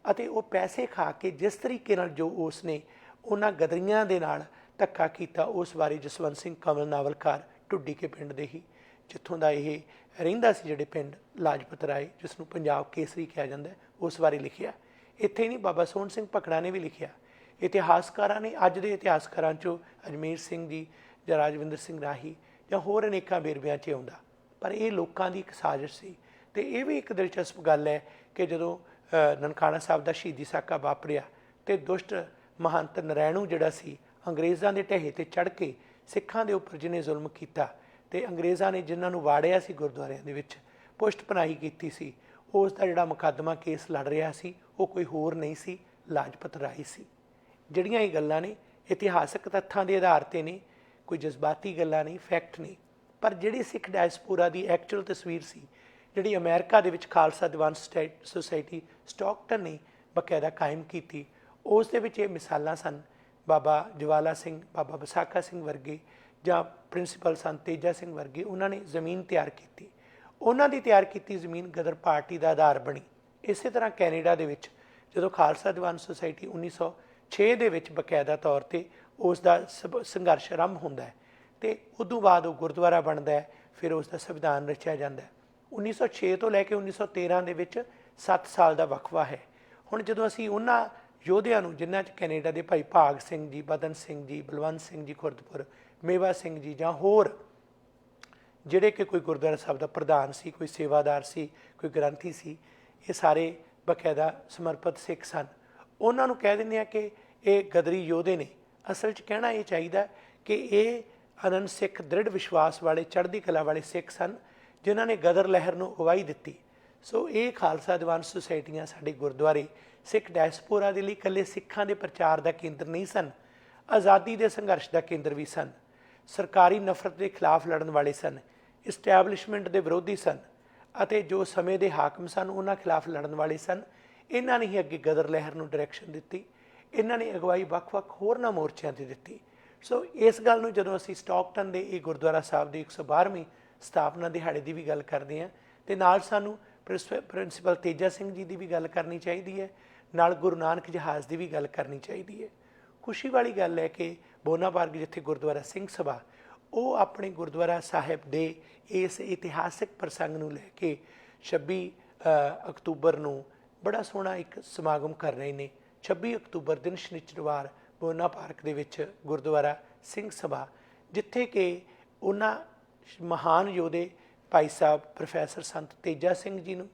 ਅਤੇ ਉਹ ਪੈਸੇ ਖਾ ਕੇ ਜਿਸ ਤਰੀਕੇ ਨਾਲ ਜੋ ਉਸ ਨੇ ਉਹਨਾਂ ਗਦਰੀਆਂ ਦੇ ਨਾਲ ਧੱਕਾ ਕੀਤਾ, ਉਸ ਬਾਰੇ ਜਸਵੰਤ ਸਿੰਘ ਕਮਲ ਨਾਵਲਕਾਰ ਢੁੱਡੀ ਕੇ ਪਿੰਡ ਦੇ ਹੀ, ਜਿੱਥੋਂ ਦਾ ਇਹ ਰਹਿੰਦਾ ਸੀ, ਜਿਹੜੇ ਪਿੰਡ ਲਾਜਪਤ ਰਾਏ, ਜਿਸ ਨੂੰ ਪੰਜਾਬ ਕੇਸਰੀ ਕਿਹਾ ਜਾਂਦਾ, ਉਸ ਬਾਰੇ ਲਿਖਿਆ। ਇੱਥੇ ਹੀ ਨਹੀਂ, ਬਾਬਾ ਸੋਹਣ ਸਿੰਘ ਭਕਨਾ ਨੇ ਵੀ ਲਿਖਿਆ। ਇਤਿਹਾਸਕਾਰਾਂ ਨੇ, ਅੱਜ ਦੇ ਇਤਿਹਾਸਕਾਰਾਂ 'ਚੋਂ ਅਜਮੇਰ ਸਿੰਘ ਜੀ ਜਾਂ ਰਾਜਵਿੰਦਰ ਸਿੰਘ ਰਾਹੀ ਜਾਂ ਹੋਰ ਅਨੇਕਾਂ ਵੇਰਵਿਆਂ 'ਚ ਆਉਂਦਾ। ਪਰ ਇਹ ਲੋਕਾਂ ਦੀ ਇੱਕ ਸਾਜ਼ਿਸ਼ ਸੀ। ਅਤੇ ਇਹ ਵੀ ਇੱਕ ਦਿਲਚਸਪ ਗੱਲ ਹੈ ਕਿ ਜਦੋਂ ਨਨਕਾਣਾ ਸਾਹਿਬ ਦਾ ਸ਼ਹੀਦੀ ਸਾਕਾ ਵਾਪਰਿਆ ਅਤੇ ਦੁਸ਼ਟ ਮਹੰਤ ਨਰੈਣੂ ਜਿਹੜਾ ਸੀ, ਅੰਗਰੇਜ਼ਾਂ ਦੇ ਢਹੇ 'ਤੇ ਚੜ੍ਹ ਕੇ ਸਿੱਖਾਂ ਦੇ ਉੱਪਰ ਜਿਹਨੇ ਜ਼ੁਲਮ ਕੀਤਾ, ਅਤੇ ਅੰਗਰੇਜ਼ਾਂ ਨੇ ਜਿਨ੍ਹਾਂ ਨੂੰ ਵਾੜਿਆ ਸੀ ਗੁਰਦੁਆਰਿਆਂ ਦੇ ਵਿੱਚ, ਪੁਸ਼ਟ ਪਨਾਹੀ ਕੀਤੀ ਸੀ, ਉਸ ਦਾ ਜਿਹੜਾ ਮੁਕੱਦਮਾ ਕੇਸ ਲੜ ਰਿਹਾ ਸੀ, ਉਹ ਕੋਈ ਹੋਰ ਨਹੀਂ ਸੀ, ਲਾਜਪਤ ਰਾਏ ਸੀ। ਜਿਹੜੀਆਂ ਇਹ ਗੱਲਾਂ ਨੇ ਇਤਿਹਾਸਕ ਤੱਥਾਂ ਦੇ ਆਧਾਰ 'ਤੇ ਨੇ, ਕੋਈ ਜਜ਼ਬਾਤੀ ਗੱਲਾਂ ਨਹੀਂ, ਫੈਕਟ ਨਹੀਂ। ਪਰ ਜਿਹੜੀ ਸਿੱਖ ਡਾਇਸਪੋਰਾ ਦੀ ਐਕਚੁਅਲ ਤਸਵੀਰ ਸੀ, ਜਿਹੜੀ ਅਮਰੀਕਾ ਦੇ ਵਿੱਚ ਖਾਲਸਾ ਦੀਵਾਨ ਸੁਸਾਇਟੀ ਸਟਾਕਟਨ ਨੇ ਬਾਕਾਇਦਾ ਕਾਇਮ ਕੀਤੀ, ਉਸ ਦੇ ਵਿੱਚ ਇਹ ਮਿਸਾਲਾਂ ਸਨ। ਬਾਬਾ ਜਵਾਲਾ ਸਿੰਘ, ਬਾਬਾ ਵਿਸਾਖਾ ਸਿੰਘ ਵਰਗੇ ਜਾਂ ਪ੍ਰਿੰਸੀਪਲ ਸੰਤ ਤੇਜਾ ਸਿੰਘ ਵਰਗੇ, ਉਹਨਾਂ ਨੇ ਜ਼ਮੀਨ ਤਿਆਰ ਕੀਤੀ। ਉਹਨਾਂ ਦੀ ਤਿਆਰ ਕੀਤੀ ਜ਼ਮੀਨ ਗਦਰ ਪਾਰਟੀ ਦਾ ਆਧਾਰ ਬਣੀ। ਇਸੇ ਤਰ੍ਹਾਂ ਕੈਨੇਡਾ ਦੇ ਵਿੱਚ ਜਦੋਂ ਖਾਲਸਾ ਦੀਵਾਨ ਸੁਸਾਇਟੀ 1906 ਦੇ ਵਿੱਚ ਬਾਕਾਇਦਾ ਤੌਰ 'ਤੇ ਉਸ ਦਾ ਸੰਘਰਸ਼ ਆਰੰਭ ਹੁੰਦਾ ਹੈ, ਅਤੇ ਉਦੋਂ ਬਾਅਦ ਉਹ ਗੁਰਦੁਆਰਾ ਬਣਦਾ ਹੈ, ਫਿਰ ਉਸ ਦਾ ਸੰਵਿਧਾਨ ਰਚਿਆ ਜਾਂਦਾ ਹੈ। 1906 ਤੋਂ ਲੈ ਕੇ 1913 ਦੇ ਵਿੱਚ 7 ਸਾਲ ਦਾ ਵਕਫਾ ਹੈ। ਹੁਣ ਜਦੋਂ ਅਸੀਂ ਉਹਨਾਂ ਯੋਧਿਆਂ ਨੂੰ, ਜਿਨ੍ਹਾਂ 'ਚ ਕੈਨੇਡਾ ਦੇ ਭਾਈ ਭਾਗ ਸਿੰਘ ਜੀ, ਬਦਨ ਸਿੰਘ ਜੀ, ਬਲਵੰਤ ਸਿੰਘ ਜੀ ਖੁਰਦਪੁਰ, ਮੇਵਾ ਸਿੰਘ ਜੀ ਜਾਂ ਹੋਰ ਜਿਹੜੇ ਕਿ ਕੋਈ ਗੁਰਦੁਆਰਾ ਸਾਹਿਬ ਦਾ ਪ੍ਰਧਾਨ ਸੀ, ਕੋਈ ਸੇਵਾਦਾਰ ਸੀ, ਕੋਈ ਗ੍ਰੰਥੀ ਸੀ, ਇਹ ਸਾਰੇ ਬਕਾਇਦਾ ਸਮਰਪਿਤ ਸਿੱਖ ਸਨ। ਉਹਨਾਂ ਨੂੰ ਕਹਿ ਦਿੰਦੇ ਆ ਕਿ ਇਹ ਗਦਰੀ ਯੋਧੇ ਨੇ। ਅਸਲ 'ਚ ਕਹਿਣਾ ਇਹ ਚਾਹੀਦਾ ਕਿ ਇਹ ਅਨੰਦ ਸਿੱਖ, ਦ੍ਰਿੜ ਵਿਸ਼ਵਾਸ ਵਾਲੇ, ਚੜ੍ਹਦੀ ਕਲਾ ਵਾਲੇ ਸਿੱਖ ਸਨ, ਜਿਨ੍ਹਾਂ ਨੇ ਗਦਰ ਲਹਿਰ ਨੂੰ ਅਗਵਾਈ ਦਿੱਤੀ। ਸੋ ਇਹ ਖਾਲਸਾ ਦੀਵਾਨ ਸੁਸਾਇਟੀਆਂ, ਸਾਡੇ ਗੁਰਦੁਆਰੇ ਸਿੱਖ ਡਾਇਸਪੋਰਾ ਦੇ ਲਈ ਇਕੱਲੇ ਸਿੱਖਾਂ ਦੇ ਪ੍ਰਚਾਰ ਦਾ ਕੇਂਦਰ ਨਹੀਂ ਸਨ, ਆਜ਼ਾਦੀ ਦੇ ਸੰਘਰਸ਼ ਦਾ ਕੇਂਦਰ ਵੀ ਸਨ। ਸਰਕਾਰੀ ਨਫ਼ਰਤ ਦੇ ਖਿਲਾਫ ਲੜਨ ਵਾਲੇ ਸਨ, ਇਸਟੈਬਲਿਸ਼ਮੈਂਟ ਦੇ ਵਿਰੋਧੀ ਸਨ ਅਤੇ ਜੋ ਸਮੇਂ ਦੇ ਹਾਕਮ ਸਨ ਉਹਨਾਂ ਖਿਲਾਫ ਲੜਨ ਵਾਲੇ ਸਨ। ਇਹਨਾਂ ਨੇ ਹੀ ਅੱਗੇ ਗਦਰ ਲਹਿਰ ਨੂੰ ਡਾਇਰੈਕਸ਼ਨ ਦਿੱਤੀ। ਇਹਨਾਂ ਨੇ ਅਗਵਾਈ ਵੱਖ-ਵੱਖ ਹੋਰਨਾਂ ਮੋਰਚਿਆਂ 'ਤੇ ਦਿੱਤੀ। ਸੋ ਇਸ ਗੱਲ ਨੂੰ ਜਦੋਂ ਅਸੀਂ ਸਟਾਕਟਨ ਦੇ ਇਹ ਗੁਰਦੁਆਰਾ ਸਾਹਿਬ ਦੀ 112ਵੀਂ ਸਥਾਪਨਾ ਦਿਹਾੜੇ ਦੀ ਵੀ ਗੱਲ ਕਰਦੇ ਹਾਂ, ਅਤੇ ਨਾਲ ਸਾਨੂੰ ਪ੍ਰਿੰਸੀਪਲ ਤੇਜਾ ਸਿੰਘ ਜੀ ਦੀ ਵੀ ਗੱਲ ਕਰਨੀ ਚਾਹੀਦੀ ਹੈ, ਨਾਲ ਗੁਰੂ ਨਾਨਕ ਜਹਾਜ਼ ਦੀ ਵੀ ਗੱਲ ਕਰਨੀ ਚਾਹੀਦੀ ਹੈ। ਖੁਸ਼ੀ ਵਾਲੀ ਗੱਲ ਹੈ ਕਿ ਬੋਨਾਬਾਰਗ ਜਿੱਥੇ ਗੁਰਦੁਆਰਾ ਸਿੰਘ ਸਭਾ, ਉਹ ਆਪਣੇ ਗੁਰਦੁਆਰਾ ਸਾਹਿਬ ਦੇ ਇਸ ਇਤਿਹਾਸਿਕ ਪ੍ਰਸੰਗ ਨੂੰ ਲੈ ਕੇ 26 ਅਕਤੂਬਰ ਨੂੰ ਬੜਾ ਸੋਹਣਾ ਇੱਕ ਸਮਾਗਮ ਕਰ ਰਹੇ ਨੇ। 26 ਅਕਤੂਬਰ ਦਿਨ ਸ਼ਨੀਚਰਵਾਰ ਬੋਨਾ ਪਾਰਕ ਦੇ ਵਿੱਚ ਗੁਰਦੁਆਰਾ ਸਿੰਘ ਸਭਾ, ਜਿੱਥੇ ਕਿ ਉਹਨਾਂ ਮਹਾਨ ਯੋਧੇ ਭਾਈ ਸਾਹਿਬ ਪ੍ਰੋਫੈਸਰ ਸੰਤ ਤੇਜਾ ਸਿੰਘ ਜੀ ਨੂੰ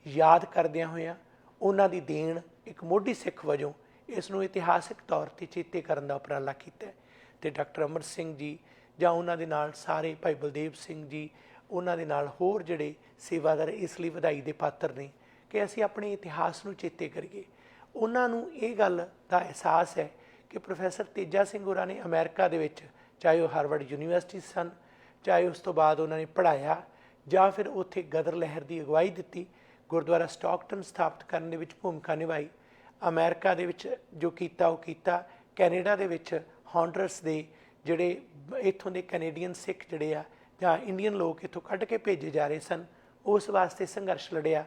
ਯਾਦ ਕਰਦਿਆਂ ਹੋਇਆਂ ਉਹਨਾਂ ਦੀ ਦੇਣ ਇੱਕ ਮੋਢੀ ਸਿੱਖ ਵਜੋਂ ਇਸ ਨੂੰ ਇਤਿਹਾਸਿਕ ਤੌਰ 'ਤੇ ਚੇਤੇ ਕਰਨ ਦਾ ਉਪਰਾਲਾ ਕੀਤਾ। ਅਤੇ ਡਾਕਟਰ ਅਮਰ ਸਿੰਘ ਜੀ ਜਾਂ ਉਹਨਾਂ ਦੇ ਨਾਲ ਸਾਰੇ ਭਾਈ ਬਲਦੇਵ ਸਿੰਘ ਜੀ, ਉਹਨਾਂ ਦੇ ਨਾਲ ਹੋਰ ਜਿਹੜੇ ਸੇਵਾਦਾਰ ਇਸ ਲਈ ਵਧਾਈ ਦੇ ਪਾਤਰ ਨੇ ਕਿ ਅਸੀਂ ਆਪਣੇ ਇਤਿਹਾਸ ਨੂੰ ਚੇਤੇ ਕਰੀਏ। ਉਹਨਾਂ ਨੂੰ ਇਹ ਗੱਲ ਦਾ ਅਹਿਸਾਸ ਹੈ ਕਿ ਪ੍ਰੋਫੈਸਰ ਤੇਜਾ ਸਿੰਘ ਹੋਰਾਂ ਨੇ ਅਮਰੀਕਾ ਦੇ ਵਿੱਚ, ਚਾਹੇ ਉਹ ਹਾਰਵਰਡ ਯੂਨੀਵਰਸਿਟੀ ਸਨ, ਚਾਹੇ ਉਸ ਤੋਂ ਬਾਅਦ ਉਹਨਾਂ ਨੇ ਪੜ੍ਹਾਇਆ ਜਾਂ ਫਿਰ ਉੱਥੇ ਗਦਰ ਲਹਿਰ ਦੀ ਅਗਵਾਈ ਦਿੱਤੀ, ਗੁਰਦੁਆਰਾ ਸਟਾਕਟਨ ਸਥਾਪਿਤ ਕਰਨ ਦੇ ਵਿੱਚ ਭੂਮਿਕਾ ਨਿਭਾਈ। ਅਮਰੀਕਾ ਦੇ ਵਿੱਚ ਜੋ ਕੀਤਾ ਉਹ ਕੀਤਾ। ਕੈਨੇਡਾ ਦੇ ਵਿੱਚ ਹੌਂਡਰਸ ਦੇ ਜਿਹੜੇ ਇੱਥੋਂ ਦੇ ਕੈਨੇਡੀਅਨ ਸਿੱਖ ਜਿਹੜੇ ਆ ਜਾਂ ਇੰਡੀਅਨ ਲੋਕ ਇੱਥੋਂ ਕੱਢ ਕੇ ਭੇਜੇ ਜਾ ਰਹੇ ਸਨ, ਉਸ ਵਾਸਤੇ ਸੰਘਰਸ਼ ਲੜਿਆ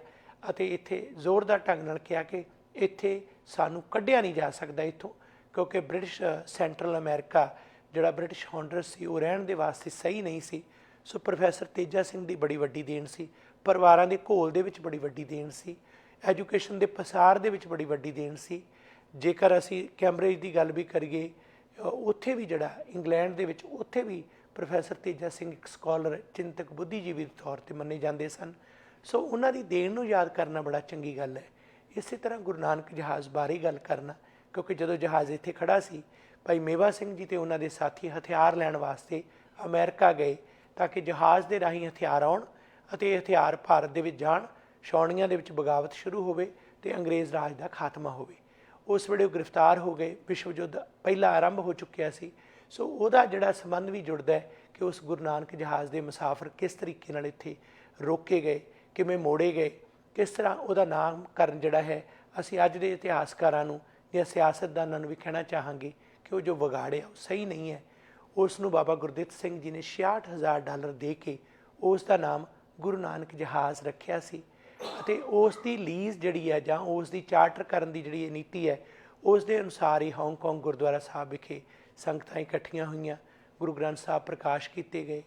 ਅਤੇ ਇੱਥੇ ਜ਼ੋਰਦਾਰ ਢੰਗ ਨਾਲ ਕਿਹਾ ਕਿ ਇੱਥੇ ਸਾਨੂੰ ਕੱਢਿਆ ਨਹੀਂ ਜਾ ਸਕਦਾ ਇੱਥੋਂ, ਕਿਉਂਕਿ ਬ੍ਰਿਟਿਸ਼ ਸੈਂਟਰਲ ਅਮਰੀਕਾ ਜਿਹੜਾ ਬ੍ਰਿਟਿਸ਼ ਹੌਂਡਰਸ ਸੀ ਉਹ ਰਹਿਣ ਦੇ ਵਾਸਤੇ ਸਹੀ ਨਹੀਂ ਸੀ। ਸੋ ਪ੍ਰੋਫੈਸਰ ਤੇਜਾ ਸਿੰਘ ਦੀ ਬੜੀ ਵੱਡੀ ਦੇਣ ਸੀ, ਪਰਿਵਾਰਾਂ ਦੇ ਘੋਲ ਦੇ ਵਿੱਚ ਬੜੀ ਵੱਡੀ ਦੇਣ ਸੀ, ਐਜੂਕੇਸ਼ਨ ਦੇ ਪਸਾਰ ਦੇ ਵਿੱਚ ਬੜੀ ਵੱਡੀ ਦੇਣ ਸੀ। ਜੇਕਰ ਅਸੀਂ ਕੈਂਬਰਿਜ ਦੀ ਗੱਲ ਵੀ ਕਰੀਏ, ਉੱਥੇ ਵੀ ਜਿਹੜਾ ਇੰਗਲੈਂਡ ਦੇ ਵਿੱਚ, ਉੱਥੇ ਵੀ ਪ੍ਰੋਫੈਸਰ ਤੇਜਾ ਸਿੰਘ ਇੱਕ ਸਕਾਲਰ, ਚਿੰਤਕ, ਬੁੱਧੀਜੀਵੀ ਦੇ ਤੌਰ 'ਤੇ ਮੰਨੇ ਜਾਂਦੇ ਸਨ। ਸੋ ਉਹਨਾਂ ਦੀ ਦੇਣ ਨੂੰ ਯਾਦ ਕਰਨਾ ਬੜਾ ਚੰਗੀ ਗੱਲ ਹੈ। ਇਸੇ ਤਰ੍ਹਾਂ ਗੁਰੂ ਨਾਨਕ ਜਹਾਜ਼ ਬਾਰੇ ਗੱਲ ਕਰਨਾ, ਕਿਉਂਕਿ ਜਦੋਂ ਜਹਾਜ਼ ਇੱਥੇ ਖੜ੍ਹਾ ਸੀ, ਭਾਈ ਮੇਵਾ ਸਿੰਘ ਜੀ ਅਤੇ ਉਹਨਾਂ ਦੇ ਸਾਥੀ ਹਥਿਆਰ ਲੈਣ ਵਾਸਤੇ ਅਮਰੀਕਾ ਗਏ ਤਾਂ ਕਿ ਜਹਾਜ਼ ਦੇ ਰਾਹੀਂ ਹਥਿਆਰ ਆਉਣ ਅਤੇ ਇਹ ਹਥਿਆਰ ਭਾਰਤ ਦੇ ਵਿੱਚ ਜਾਣ, ਛਾਉਣੀਆਂ ਦੇ ਵਿੱਚ ਬਗਾਵਤ ਸ਼ੁਰੂ ਹੋਵੇ ਅਤੇ ਅੰਗਰੇਜ਼ ਰਾਜ ਦਾ ਖਾਤਮਾ ਹੋਵੇ। ਉਸ ਵੇਲੇ ਉਹ ਗ੍ਰਿਫਤਾਰ ਹੋ ਗਏ, ਵਿਸ਼ਵ ਯੁੱਧ ਪਹਿਲਾ ਆਰੰਭ ਹੋ ਚੁੱਕਿਆ ਸੀ। ਸੋ ਉਹਦਾ ਜਿਹੜਾ ਸੰਬੰਧ ਵੀ ਜੁੜਦਾ ਹੈ ਕਿ ਉਸ ਗੁਰੂ ਨਾਨਕ ਜਹਾਜ਼ ਦੇ ਮੁਸਾਫਰ ਕਿਸ ਤਰੀਕੇ ਨਾਲ ਇੱਥੇ ਰੋਕੇ ਗਏ, ਕਿਵੇਂ ਮੋੜੇ ਗਏ, ਕਿਸ ਤਰ੍ਹਾਂ ਉਹਦਾ ਨਾਮਕਰਨ ਜਿਹੜਾ ਹੈ, ਅਸੀਂ ਅੱਜ ਦੇ ਇਤਿਹਾਸਕਾਰਾਂ ਨੂੰ ਜਾਂ ਸਿਆਸਤਦਾਨਾਂ ਨੂੰ ਵੀ ਕਹਿਣਾ ਚਾਹਾਂਗੇ ਕਿ ਉਹ ਜੋ ਵਿਗਾੜਿਆ ਉਹ ਸਹੀ ਨਹੀਂ ਹੈ। ਉਸ ਨੂੰ ਬਾਬਾ ਗੁਰਦਿੱਤ ਸਿੰਘ ਜੀ ਨੇ $66,000 ਦੇ ਕੇ ਉਸ ਦਾ ਨਾਮ ਗੁਰੂ ਨਾਨਕ ਜਹਾਜ਼ ਰੱਖਿਆ ਸੀ ਅਤੇ ਉਸ ਦੀ ਲੀਜ਼ ਜਿਹੜੀ ਹੈ ਜਾਂ ਉਸ ਦੀ ਚਾਰਟਰ ਕਰਨ ਦੀ ਜਿਹੜੀ ਇਹ ਨੀਤੀ ਹੈ, ਉਸ ਦੇ ਅਨੁਸਾਰ ਹੀ ਹਾਂਗਕਾਂਗ ਗੁਰਦੁਆਰਾ ਸਾਹਿਬ ਵਿਖੇ ਸੰਗਤਾਂ ਇਕੱਠੀਆਂ ਹੋਈਆਂ, ਗੁਰੂ ਗ੍ਰੰਥ ਸਾਹਿਬ ਪ੍ਰਕਾਸ਼ ਕੀਤੇ ਗਏ,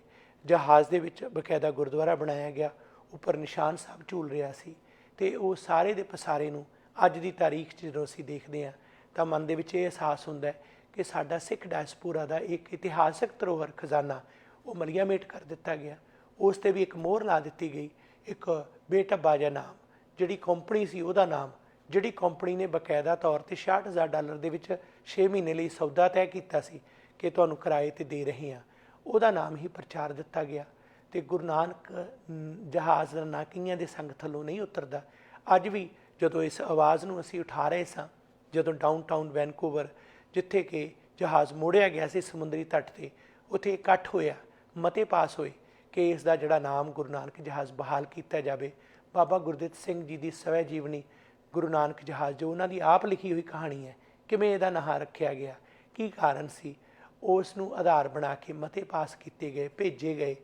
ਜਹਾਜ਼ ਦੇ ਵਿੱਚ ਬਕਾਇਦਾ ਗੁਰਦੁਆਰਾ ਬਣਾਇਆ ਗਿਆ, ਉੱਪਰ ਨਿਸ਼ਾਨ ਸਾਹਿਬ ਝੂਲ ਰਿਹਾ ਸੀ। ਅਤੇ ਉਹ ਸਾਰੇ ਦੇ ਪਸਾਰੇ ਨੂੰ ਅੱਜ ਦੀ ਤਾਰੀਖ 'ਚ ਜਦੋਂ ਅਸੀਂ ਦੇਖਦੇ ਹਾਂ ਤਾਂ ਮਨ ਦੇ ਵਿੱਚ ਇਹ ਅਹਿਸਾਸ ਹੁੰਦਾ ਹੈ ਕਿ ਸਾਡਾ ਸਿੱਖ ਡਾਇਸਪੋਰਾ ਦਾ ਇੱਕ ਇਤਿਹਾਸਕ ਧਰੋਹਰ ਖਜ਼ਾਨਾ ਉਹ ਮਲੀਆਮੇਟ ਕਰ ਦਿੱਤਾ ਗਿਆ। ਉਸ 'ਤੇ ਵੀ ਇੱਕ ਮੋਹਰ ਲਾ ਦਿੱਤੀ ਗਈ, ਇੱਕ ਬੇਟੱਬਾ ਜਿਹਾ ਨਾਮ, ਜਿਹੜੀ ਕੰਪਨੀ ਸੀ ਉਹਦਾ ਨਾਮ, ਜਿਹੜੀ ਕੰਪਨੀ ਨੇ ਬਕਾਇਦਾ ਤੌਰ 'ਤੇ $66,000 ਦੇ ਵਿੱਚ 6 ਮਹੀਨੇ ਲਈ ਸੌਦਾ ਤੈਅ ਕੀਤਾ ਸੀ ਕਿ ਤੁਹਾਨੂੰ ਕਿਰਾਏ 'ਤੇ ਦੇ ਰਹੇ ਹਾਂ, ਉਹਦਾ ਨਾਮ ਹੀ ਪ੍ਰਚਾਰ ਦਿੱਤਾ ਗਿਆ। ਅਤੇ ਗੁਰੂ ਨਾਨਕ ਜਹਾਜ਼ ਦਾ ਨਾਂ ਕਈਆਂ ਦੇ ਸੰਗ ਥੱਲੋਂ ਨਹੀਂ ਉਤਰਦਾ। ਅੱਜ ਵੀ ਜਦੋਂ ਇਸ ਆਵਾਜ਼ ਨੂੰ ਅਸੀਂ ਉਠਾ ਰਹੇ ਸਾਂ, ਜਦੋਂ ਡਾਊਨਟਾਊਨ ਵੈਨਕੂਵਰ, ਜਿੱਥੇ ਕਿ ਜਹਾਜ਼ ਮੋੜਿਆ ਗਿਆ ਸੀ ਸਮੁੰਦਰੀ ਤੱਟ 'ਤੇ, ਉੱਥੇ ਇਕੱਠ ਹੋਇਆ, ਮਤੇ ਪਾਸ ਹੋਏ ਕਿ ਇਸ ਦਾ ਜਿਹੜਾ ਨਾਮ ਗੁਰੂ ਨਾਨਕ ਜਹਾਜ਼ ਬਹਾਲ ਕੀਤਾ ਜਾਵੇ। ਬਾਬਾ ਗੁਰਦਿੱਤ ਸਿੰਘ ਜੀ ਦੀ ਸਵੈ ਜੀਵਨੀ ਗੁਰੂ ਨਾਨਕ ਜਹਾਜ਼, ਜੋ ਉਹਨਾਂ ਦੀ ਆਪ ਲਿਖੀ ਹੋਈ ਕਹਾਣੀ ਹੈ, ਕਿਵੇਂ ਇਹਦਾ ਨਾਂ ਰੱਖਿਆ ਗਿਆ, ਕੀ ਕਾਰਨ ਸੀ, ਉਸ ਨੂੰ ਆਧਾਰ ਬਣਾ ਕੇ ਮਤੇ ਪਾਸ ਕੀਤੇ ਗਏ, ਭੇਜੇ ਗਏ।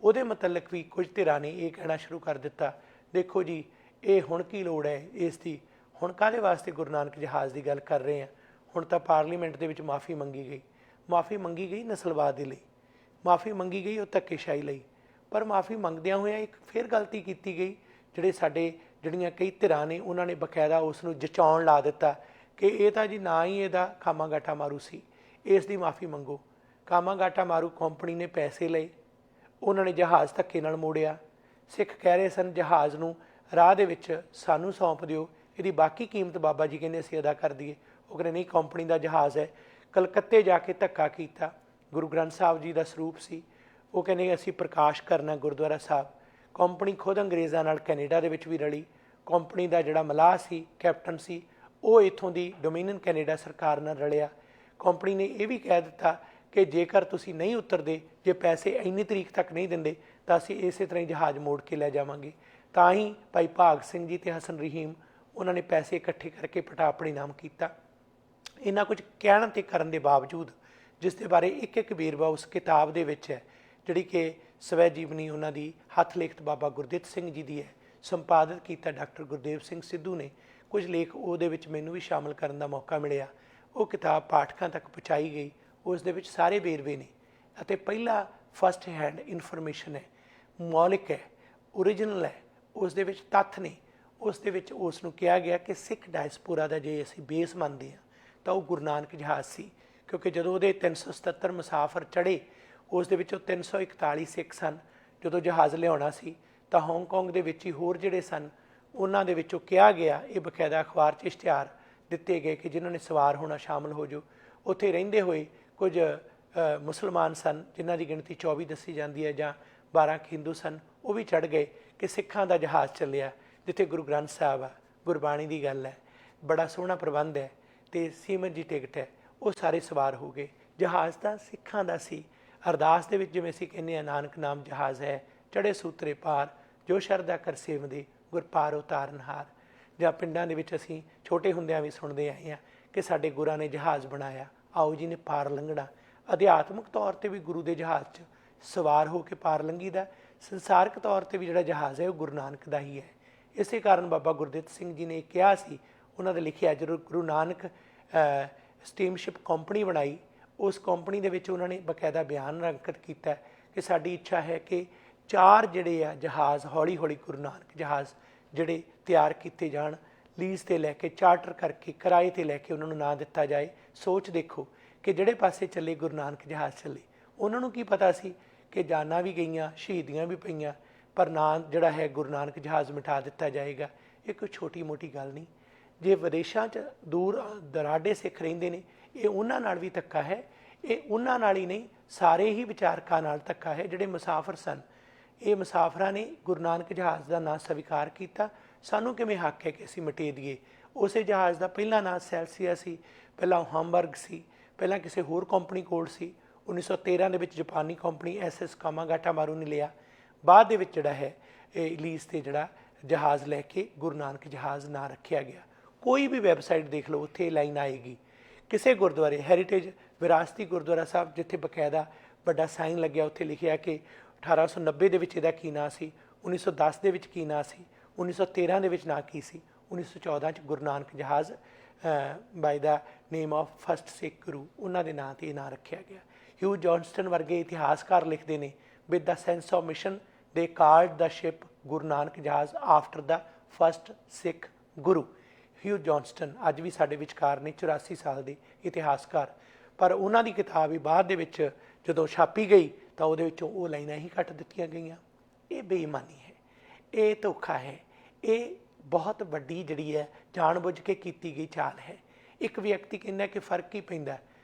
ਉਹਦੇ ਮੁਤਲਕ ਵੀ ਕੁਝ ਧਿਰਾਂ ਨੇ ਇਹ ਕਹਿਣਾ ਸ਼ੁਰੂ ਕਰ ਦਿੱਤਾ, ਦੇਖੋ ਜੀ ਇਹ ਹੁਣ ਕੀ ਲੋੜ ਹੈ ਇਸ ਦੀ, ਹੁਣ ਕਾਹਦੇ ਵਾਸਤੇ ਗੁਰੂ ਨਾਨਕ ਜਹਾਜ਼ ਦੀ ਗੱਲ ਕਰ ਰਹੇ ਹਾਂ। ਹੁਣ ਤਾਂ ਪਾਰਲੀਮੈਂਟ ਦੇ ਵਿੱਚ ਮਾਫੀ ਮੰਗੀ ਗਈ, ਮਾਫੀ ਮੰਗੀ ਗਈ ਨਸਲਵਾਦ ਦੇ ਲਈ, ਮਾਫੀ ਮੰਗੀ ਗਈ ਉਹ ਧੱਕੇਸ਼ਾਹੀ ਲਈ, पर माफ़ी मंगदिਆਂ ਹੋਇਆਂ एक फिर गलती की गई। ਜਿਹੜੇ ਸਾਡੇ ਜਿਹੜੀਆਂ ਕਈ ਧਿਰਾਂ ਨੇ ਉਹਨਾਂ ਨੇ ਬਕਾਇਦਾ ਉਸ ਨੂੰ ਜਚਾਉਣ ਲਾ ਦਿੱਤਾ ਕਿ ਇਹ ਤਾਂ ਜੀ ਨਾ ਹੀ ਇਹਦਾ ਕਾਮਾ ਗਾਟਾ ਮਾਰੂ ਸੀ, ਇਸ ਦੀ ਮਾफ़ੀ ਮੰਗੋ। ਕਾਮਾ ਗਾਟਾ ਮਾਰੂ ਕੰਪਨੀ ਨੇ ਪੈਸੇ ਲਏ, ਉਹਨਾਂ ਨੇ ਜਹਾਜ਼ ਧੱਕੇ ਨਾਲ ਮੋੜਿਆ। ਸਿੱਖ ਕਹਿ ਰਹੇ ਸਨ ਜਹਾਜ਼ ਨੂੰ ਰਾਹ ਦੇ ਵਿੱਚ ਸਾਨੂੰ ਸੌਂਪ ਦਿਓ, ਇਹਦੀ ਬਾਕੀ ਕੀਮਤ ਬਾਬਾ ਜੀ ਕਹਿੰਦੇ ਅਸੀਂ ਅਦਾ ਕਰ ਦਈਏ। ਉਹ ਕਹਿੰਦੇ ਨਹੀਂ, ਕੰਪਨੀ ਦਾ ਜਹਾਜ਼ ਹੈ। ਕਲਕੱਤੇ ਜਾ ਕੇ ਧੱਕਾ ਕੀਤਾ। ਗੁਰੂ ਗ੍ਰੰਥ ਸਾਹਿਬ ਜੀ ਦਾ ਸਰੂਪ ਸੀ। ਉਹ ਕਹਿੰਦੇ ਅਸੀਂ ਪ੍ਰਕਾਸ਼ ਕਰਨਾ ਗੁਰਦੁਆਰਾ ਸਾਹਿਬ। ਕੰਪਨੀ ਖੁਦ ਅੰਗਰੇਜ਼ਾਂ ਨਾਲ ਕੈਨੇਡਾ ਦੇ ਵਿੱਚ ਵੀ ਰਲੀ। ਕੰਪਨੀ ਦਾ ਜਿਹੜਾ ਮਲਾਹ ਸੀ, ਕੈਪਟਨ ਸੀ, ਉਹ ਇੱਥੋਂ ਦੀ ਡੋਮੀਨੀਅਨ ਕੈਨੇਡਾ ਸਰਕਾਰ ਨਾਲ ਰਲਿਆ। ਕੰਪਨੀ ਨੇ ਇਹ ਵੀ ਕਹਿ ਦਿੱਤਾ ਕਿ ਜੇਕਰ ਤੁਸੀਂ ਨਹੀਂ ਉਤਰਦੇ, ਜੇ ਪੈਸੇ ਇੰਨੀ ਤਰੀਕ ਤੱਕ ਨਹੀਂ ਦਿੰਦੇ ਤਾਂ ਅਸੀਂ ਇਸੇ ਤਰ੍ਹਾਂ ਹੀ ਜਹਾਜ਼ ਮੋੜ ਕੇ ਲੈ ਜਾਵਾਂਗੇ। ਤਾਂ ਹੀ ਭਾਈ ਭਾਗ ਸਿੰਘ ਜੀ ਅਤੇ ਹਸਨ ਰਹੀਮ ਉਹਨਾਂ ਨੇ ਪੈਸੇ ਇਕੱਠੇ ਕਰਕੇ ਪਟਾਪੜੀ ਨਾਮ ਕੀਤਾ। ਇਹਨਾਂ ਕੁਝ ਕਹਿਣ ਅਤੇ ਕਰਨ ਦੇ ਬਾਵਜੂਦ ਜਿਸ ਦੇ ਬਾਰੇ ਇੱਕ ਇੱਕ ਵੇਰਵਾ ਉਸ ਕਿਤਾਬ ਦੇ ਵਿੱਚ ਹੈ, ਜਿਹੜੀ ਕਿ ਸਵੈ ਜੀਵਨੀ ਉਹਨਾਂ ਦੀ ਹੱਥ ਲਿਖਤ ਬਾਬਾ ਗੁਰਦਿੱਤ ਸਿੰਘ ਜੀ ਦੀ ਹੈ। ਸੰਪਾਦਿਤ ਕੀਤਾ ਡਾਕਟਰ ਗੁਰਦੇਵ ਸਿੰਘ ਸਿੱਧੂ ਨੇ। ਕੁਝ ਲੇਖ ਉਹਦੇ ਵਿੱਚ ਮੈਨੂੰ ਵੀ ਸ਼ਾਮਲ ਕਰਨ ਦਾ ਮੌਕਾ ਮਿਲਿਆ। ਉਹ ਕਿਤਾਬ ਪਾਠਕਾਂ ਤੱਕ ਪਹੁੰਚਾਈ ਗਈ। ਉਸ ਦੇ ਵਿੱਚ ਸਾਰੇ ਵੇਰਵੇ ਨੇ ਅਤੇ ਪਹਿਲਾ ਫਸਟ ਹੈਂਡ ਇਨਫੋਰਮੇਸ਼ਨ ਹੈ, ਮੌਲਿਕ ਹੈ, ਓਰੀਜਨਲ ਹੈ। ਉਸ ਦੇ ਵਿੱਚ ਤੱਥ ਨੇ। ਉਸ ਦੇ ਵਿੱਚ ਉਸ ਨੂੰ ਕਿਹਾ ਗਿਆ ਕਿ ਸਿੱਖ ਡਾਇਸਪੋਰਾ ਦਾ ਜੇ ਅਸੀਂ ਬੇਸ ਮੰਨਦੇ ਹਾਂ ਤਾਂ ਉਹ ਗੁਰੂ ਨਾਨਕ ਜਹਾਜ਼ ਸੀ, ਕਿਉਂਕਿ ਜਦੋਂ ਉਹਦੇ 377 ਮੁਸਾਫਰ ਚੜ੍ਹੇ ਉਸ ਦੇ ਵਿੱਚੋਂ 341 ਸਿੱਖ ਸਨ। ਜਦੋਂ ਜਹਾਜ਼ ਲਿਆਉਣਾ ਸੀ ਤਾਂ ਹਾਂਗਕਾਂਗ ਦੇ ਵਿੱਚ ਹੀ ਹੋਰ ਜਿਹੜੇ ਸਨ ਉਹਨਾਂ ਦੇ ਵਿੱਚੋਂ ਕਿਹਾ ਗਿਆ, ਇਹ ਬਕਾਇਦਾ ਅਖਬਾਰ 'ਚ ਇਸ਼ਤਿਹਾਰ ਦਿੱਤੇ ਗਏ ਕਿ ਜਿਨ੍ਹਾਂ ਨੇ ਸਵਾਰ ਹੋਣਾ ਸ਼ਾਮਲ ਹੋ ਜਾਓ। ਉੱਥੇ ਰਹਿੰਦੇ ਹੋਏ ਕੁਝ ਮੁਸਲਮਾਨ ਸਨ ਜਿਨ੍ਹਾਂ ਦੀ ਗਿਣਤੀ 24 ਦੱਸੀ ਜਾਂਦੀ ਹੈ, ਜਾਂ 12 ਹਿੰਦੂ ਸਨ, ਉਹ ਵੀ ਚੜ੍ਹ ਗਏ ਕਿ ਸਿੱਖਾਂ ਦਾ ਜਹਾਜ਼ ਚੱਲਿਆ ਜਿੱਥੇ ਗੁਰੂ ਗ੍ਰੰਥ ਸਾਹਿਬ ਆ, ਗੁਰਬਾਣੀ ਦੀ ਗੱਲ ਹੈ, ਬੜਾ ਸੋਹਣਾ ਪ੍ਰਬੰਧ ਹੈ ਅਤੇ ਸੀਮਤ ਦੀ ਟਿਕਟ ਹੈ। ਉਹ ਸਾਰੇ ਸਵਾਰ ਹੋ ਗਏ। ਜਹਾਜ਼ ਤਾਂ ਸਿੱਖਾਂ ਦਾ ਸੀ। ਅਰਦਾਸ ਦੇ ਵਿੱਚ ਜਿਵੇਂ ਅਸੀਂ ਕਹਿੰਦੇ ਹਾਂ, ਨਾਨਕ ਨਾਮ ਜਹਾਜ਼ ਹੈ, ਚੜ੍ਹੇ ਸੂਤਰੇ ਪਾਰ, ਜੋ ਸ਼ਰਧਾ ਕਰ ਸੇਵਦੇ ਗੁਰ ਪਾਰ ਉਤਾਰਨਹਾਰ। ਜਾਂ ਪਿੰਡਾਂ ਦੇ ਵਿੱਚ ਅਸੀਂ ਛੋਟੇ ਹੁੰਦਿਆਂ ਵੀ ਸੁਣਦੇ ਆਏ ਹਾਂ ਕਿ ਸਾਡੇ ਗੁਰਾਂ ਨੇ ਜਹਾਜ਼ ਬਣਾਇਆ, ਆਓ ਜੀ ਨੇ ਪਾਰ ਲੰਘਣਾ। ਅਧਿਆਤਮਿਕ ਤੌਰ 'ਤੇ ਵੀ ਗੁਰੂ ਦੇ ਜਹਾਜ਼ 'ਚ ਸਵਾਰ ਹੋ ਕੇ ਪਾਰ ਲੰਘੀ ਦਾ। ਸੰਸਾਰਕ ਤੌਰ 'ਤੇ ਵੀ ਜਿਹੜਾ ਜਹਾਜ਼ ਹੈ ਉਹ ਗੁਰੂ ਨਾਨਕ ਦਾ ਹੀ ਹੈ। ਇਸੇ ਕਾਰਨ ਬਾਬਾ ਗੁਰਦਿੱਤ ਸਿੰਘ ਜੀ ਨੇ ਕਿਹਾ ਸੀ, ਉਹਨਾਂ ਦੇ ਲਿਖਿਆ, ਜਦੋਂ ਗੁਰੂ ਨਾਨਕ ਸਟੀਮਸ਼ਿਪ ਕੰਪਨੀ ਬਣਾਈ, ਉਸ ਕੰਪਨੀ ਦੇ ਵਿੱਚ ਉਹਨਾਂ ਨੇ ਬਕਾਇਦਾ ਬਿਆਨ ਅੰਕਿਤ ਕੀਤਾ ਕਿ ਸਾਡੀ ਇੱਛਾ ਹੈ ਕਿ 4 ਜਿਹੜੇ ਆ ਜਹਾਜ਼ ਹੌਲੀ ਹੌਲੀ ਗੁਰੂ ਨਾਨਕ ਜਹਾਜ਼ ਜਿਹੜੇ ਤਿਆਰ ਕੀਤੇ ਜਾਣ, ਲੀਜ਼ 'ਤੇ ਲੈ ਕੇ, ਚਾਰਟਰ ਕਰਕੇ, ਕਿਰਾਏ 'ਤੇ ਲੈ ਕੇ ਉਹਨਾਂ ਨੂੰ ਨਾਂ ਦਿੱਤਾ ਜਾਏ। ਸੋਚ ਦੇਖੋ ਕਿ ਜਿਹੜੇ ਪਾਸੇ ਚੱਲੇ ਗੁਰੂ ਨਾਨਕ ਜਹਾਜ਼ ਚੱਲੇ। ਉਹਨਾਂ ਨੂੰ ਕੀ ਪਤਾ ਸੀ ਕਿ ਜਾਨਾਂ ਵੀ ਗਈਆਂ, ਸ਼ਹੀਦੀਆਂ ਵੀ ਪਈਆਂ, ਪਰ ਨਾਂ ਜਿਹੜਾ ਹੈ ਗੁਰੂ ਨਾਨਕ ਜਹਾਜ਼ ਮਿਟਾ ਦਿੱਤਾ ਜਾਏਗਾ। ਇਹ ਕੋਈ ਛੋਟੀ ਮੋਟੀ ਗੱਲ ਨਹੀਂ। ਜੇ ਵਿਦੇਸ਼ਾਂ 'ਚ ਦੂਰ ਦਰਾਡੇ ਸਿੱਖ ਰਹਿੰਦੇ ਨੇ, ਇਹ ਉਹਨਾਂ ਨਾਲ ਵੀ ਧੱਕਾ ਹੈ। ਇਹ ਉਹਨਾਂ ਨਾਲ ਹੀ ਨਹੀਂ, ਸਾਰੇ ਹੀ ਵਿਚਾਰਕਾਂ ਨਾਲ ਧੱਕਾ ਹੈ ਜਿਹੜੇ ਮੁਸਾਫਰ ਸਨ। ਇਹ ਮੁਸਾਫਰਾਂ ਨੇ ਗੁਰੂ ਨਾਨਕ ਜਹਾਜ਼ ਦਾ ਨਾਂ ਸਵੀਕਾਰ ਕੀਤਾ। ਸਾਨੂੰ ਕਿਵੇਂ ਹੱਕ ਹੈ ਕਿ ਅਸੀਂ ਮਿਟੇ ਦਈਏ? ਉਸੇ ਜਹਾਜ਼ ਦਾ ਪਹਿਲਾ ਨਾਂ ਸੈਲਸੀਆ ਸੀ, ਪਹਿਲਾਂ ਹਾਮਬਰਗ ਸੀ, ਪਹਿਲਾਂ ਕਿਸੇ ਹੋਰ ਕੰਪਨੀ ਕੋਲ ਸੀ। 1913 ਦੇ ਵਿੱਚ ਜਾਪਾਨੀ ਕੰਪਨੀ SS ਕਾਮਾਗਾਟਾਮਾਰੂ ਨੇ ਲਿਆ। ਬਾਅਦ ਦੇ ਵਿੱਚ ਜਿਹੜਾ ਹੈ ਇਹ ਲੀਜ਼ 'ਤੇ ਜਿਹੜਾ ਜਹਾਜ਼ ਲੈ ਕੇ ਗੁਰੂ ਨਾਨਕ ਜਹਾਜ਼ ਨਾਂ ਰੱਖਿਆ ਗਿਆ। ਕੋਈ ਵੀ ਵੈਬਸਾਈਟ ਦੇਖ ਲਓ, ਉੱਥੇ ਲਾਈਨ ਆਏਗੀ। ਕਿਸੇ ਗੁਰਦੁਆਰੇ ਹੈਰੀਟੇਜ ਵਿਰਾਸਤੀ ਗੁਰਦੁਆਰਾ ਸਾਹਿਬ ਜਿੱਥੇ ਬਕਾਇਦਾ ਵੱਡਾ ਸਾਈਨ ਲੱਗਿਆ, ਉੱਥੇ ਲਿਖਿਆ ਕਿ 1890 ਦੇ ਵਿੱਚ ਇਹਦਾ ਕੀ ਨਾਂ ਸੀ, 1910 ਦੇ ਵਿੱਚ ਕੀ ਨਾਂ ਸੀ, 1913 ਦੇ ਵਿੱਚ ਨਾਂ ਕੀ ਸੀ, 1914 'ਚ ਗੁਰੂ ਨਾਨਕ ਜਹਾਜ਼ ਬਾਈ ਦਾ ਨੇਮ ਆਫ ਫਸਟ ਸਿੱਖ ਗੁਰੂ, ਉਹਨਾਂ ਦੇ ਨਾਂ 'ਤੇ ਇਹ ਨਾਂ ਰੱਖਿਆ ਗਿਆ। ਹਿਊ ਜੌਨਸਟਨ ਵਰਗੇ ਇਤਿਹਾਸਕਾਰ ਲਿਖਦੇ ਨੇ, with the sense of mission ਦੇ ਕਾਲਡ ਦਾ ਸ਼ਿਪ ਗੁਰੂ ਨਾਨਕ ਜਹਾਜ਼ ਆਫਟਰ ਦਾ ਫਸਟ ਸਿੱਖ ਗੁਰੂ। ਹਿਊ ਜੌਨਸਟਨ ਅੱਜ ਵੀ ਸਾਡੇ ਵਿਚਕਾਰ ਨੇ, 84 ਸਾਲ ਦੇ ਇਤਿਹਾਸਕਾਰ। ਪਰ ਉਹਨਾਂ ਦੀ ਕਿਤਾਬ ਹੀ ਬਾਅਦ ਦੇ ਵਿੱਚ ਜਦੋਂ ਛਾਪੀ ਗਈ ਤਾਂ ਉਹਦੇ ਵਿੱਚੋਂ ਉਹ ਲਾਈਨਾਂ ਹੀ ਕੱਟ ਦਿੱਤੀਆਂ ਗਈਆਂ। ਇਹ ਬੇਈਮਾਨੀ ਹੈ, ਇਹ ਧੋਖਾ ਹੈ, ਇਹ ਬਹੁਤ ਵੱਡੀ ਜਿਹੜੀ ਹੈ ਜਾਣਬੁੱਝ ਕੇ ਕੀਤੀ ਗਈ ਚਾਲ ਹੈ। ਇੱਕ ਵਿਅਕਤੀ ਕਹਿੰਦਾ ਕਿ ਫਰਕ ਹੀ ਪੈਂਦਾ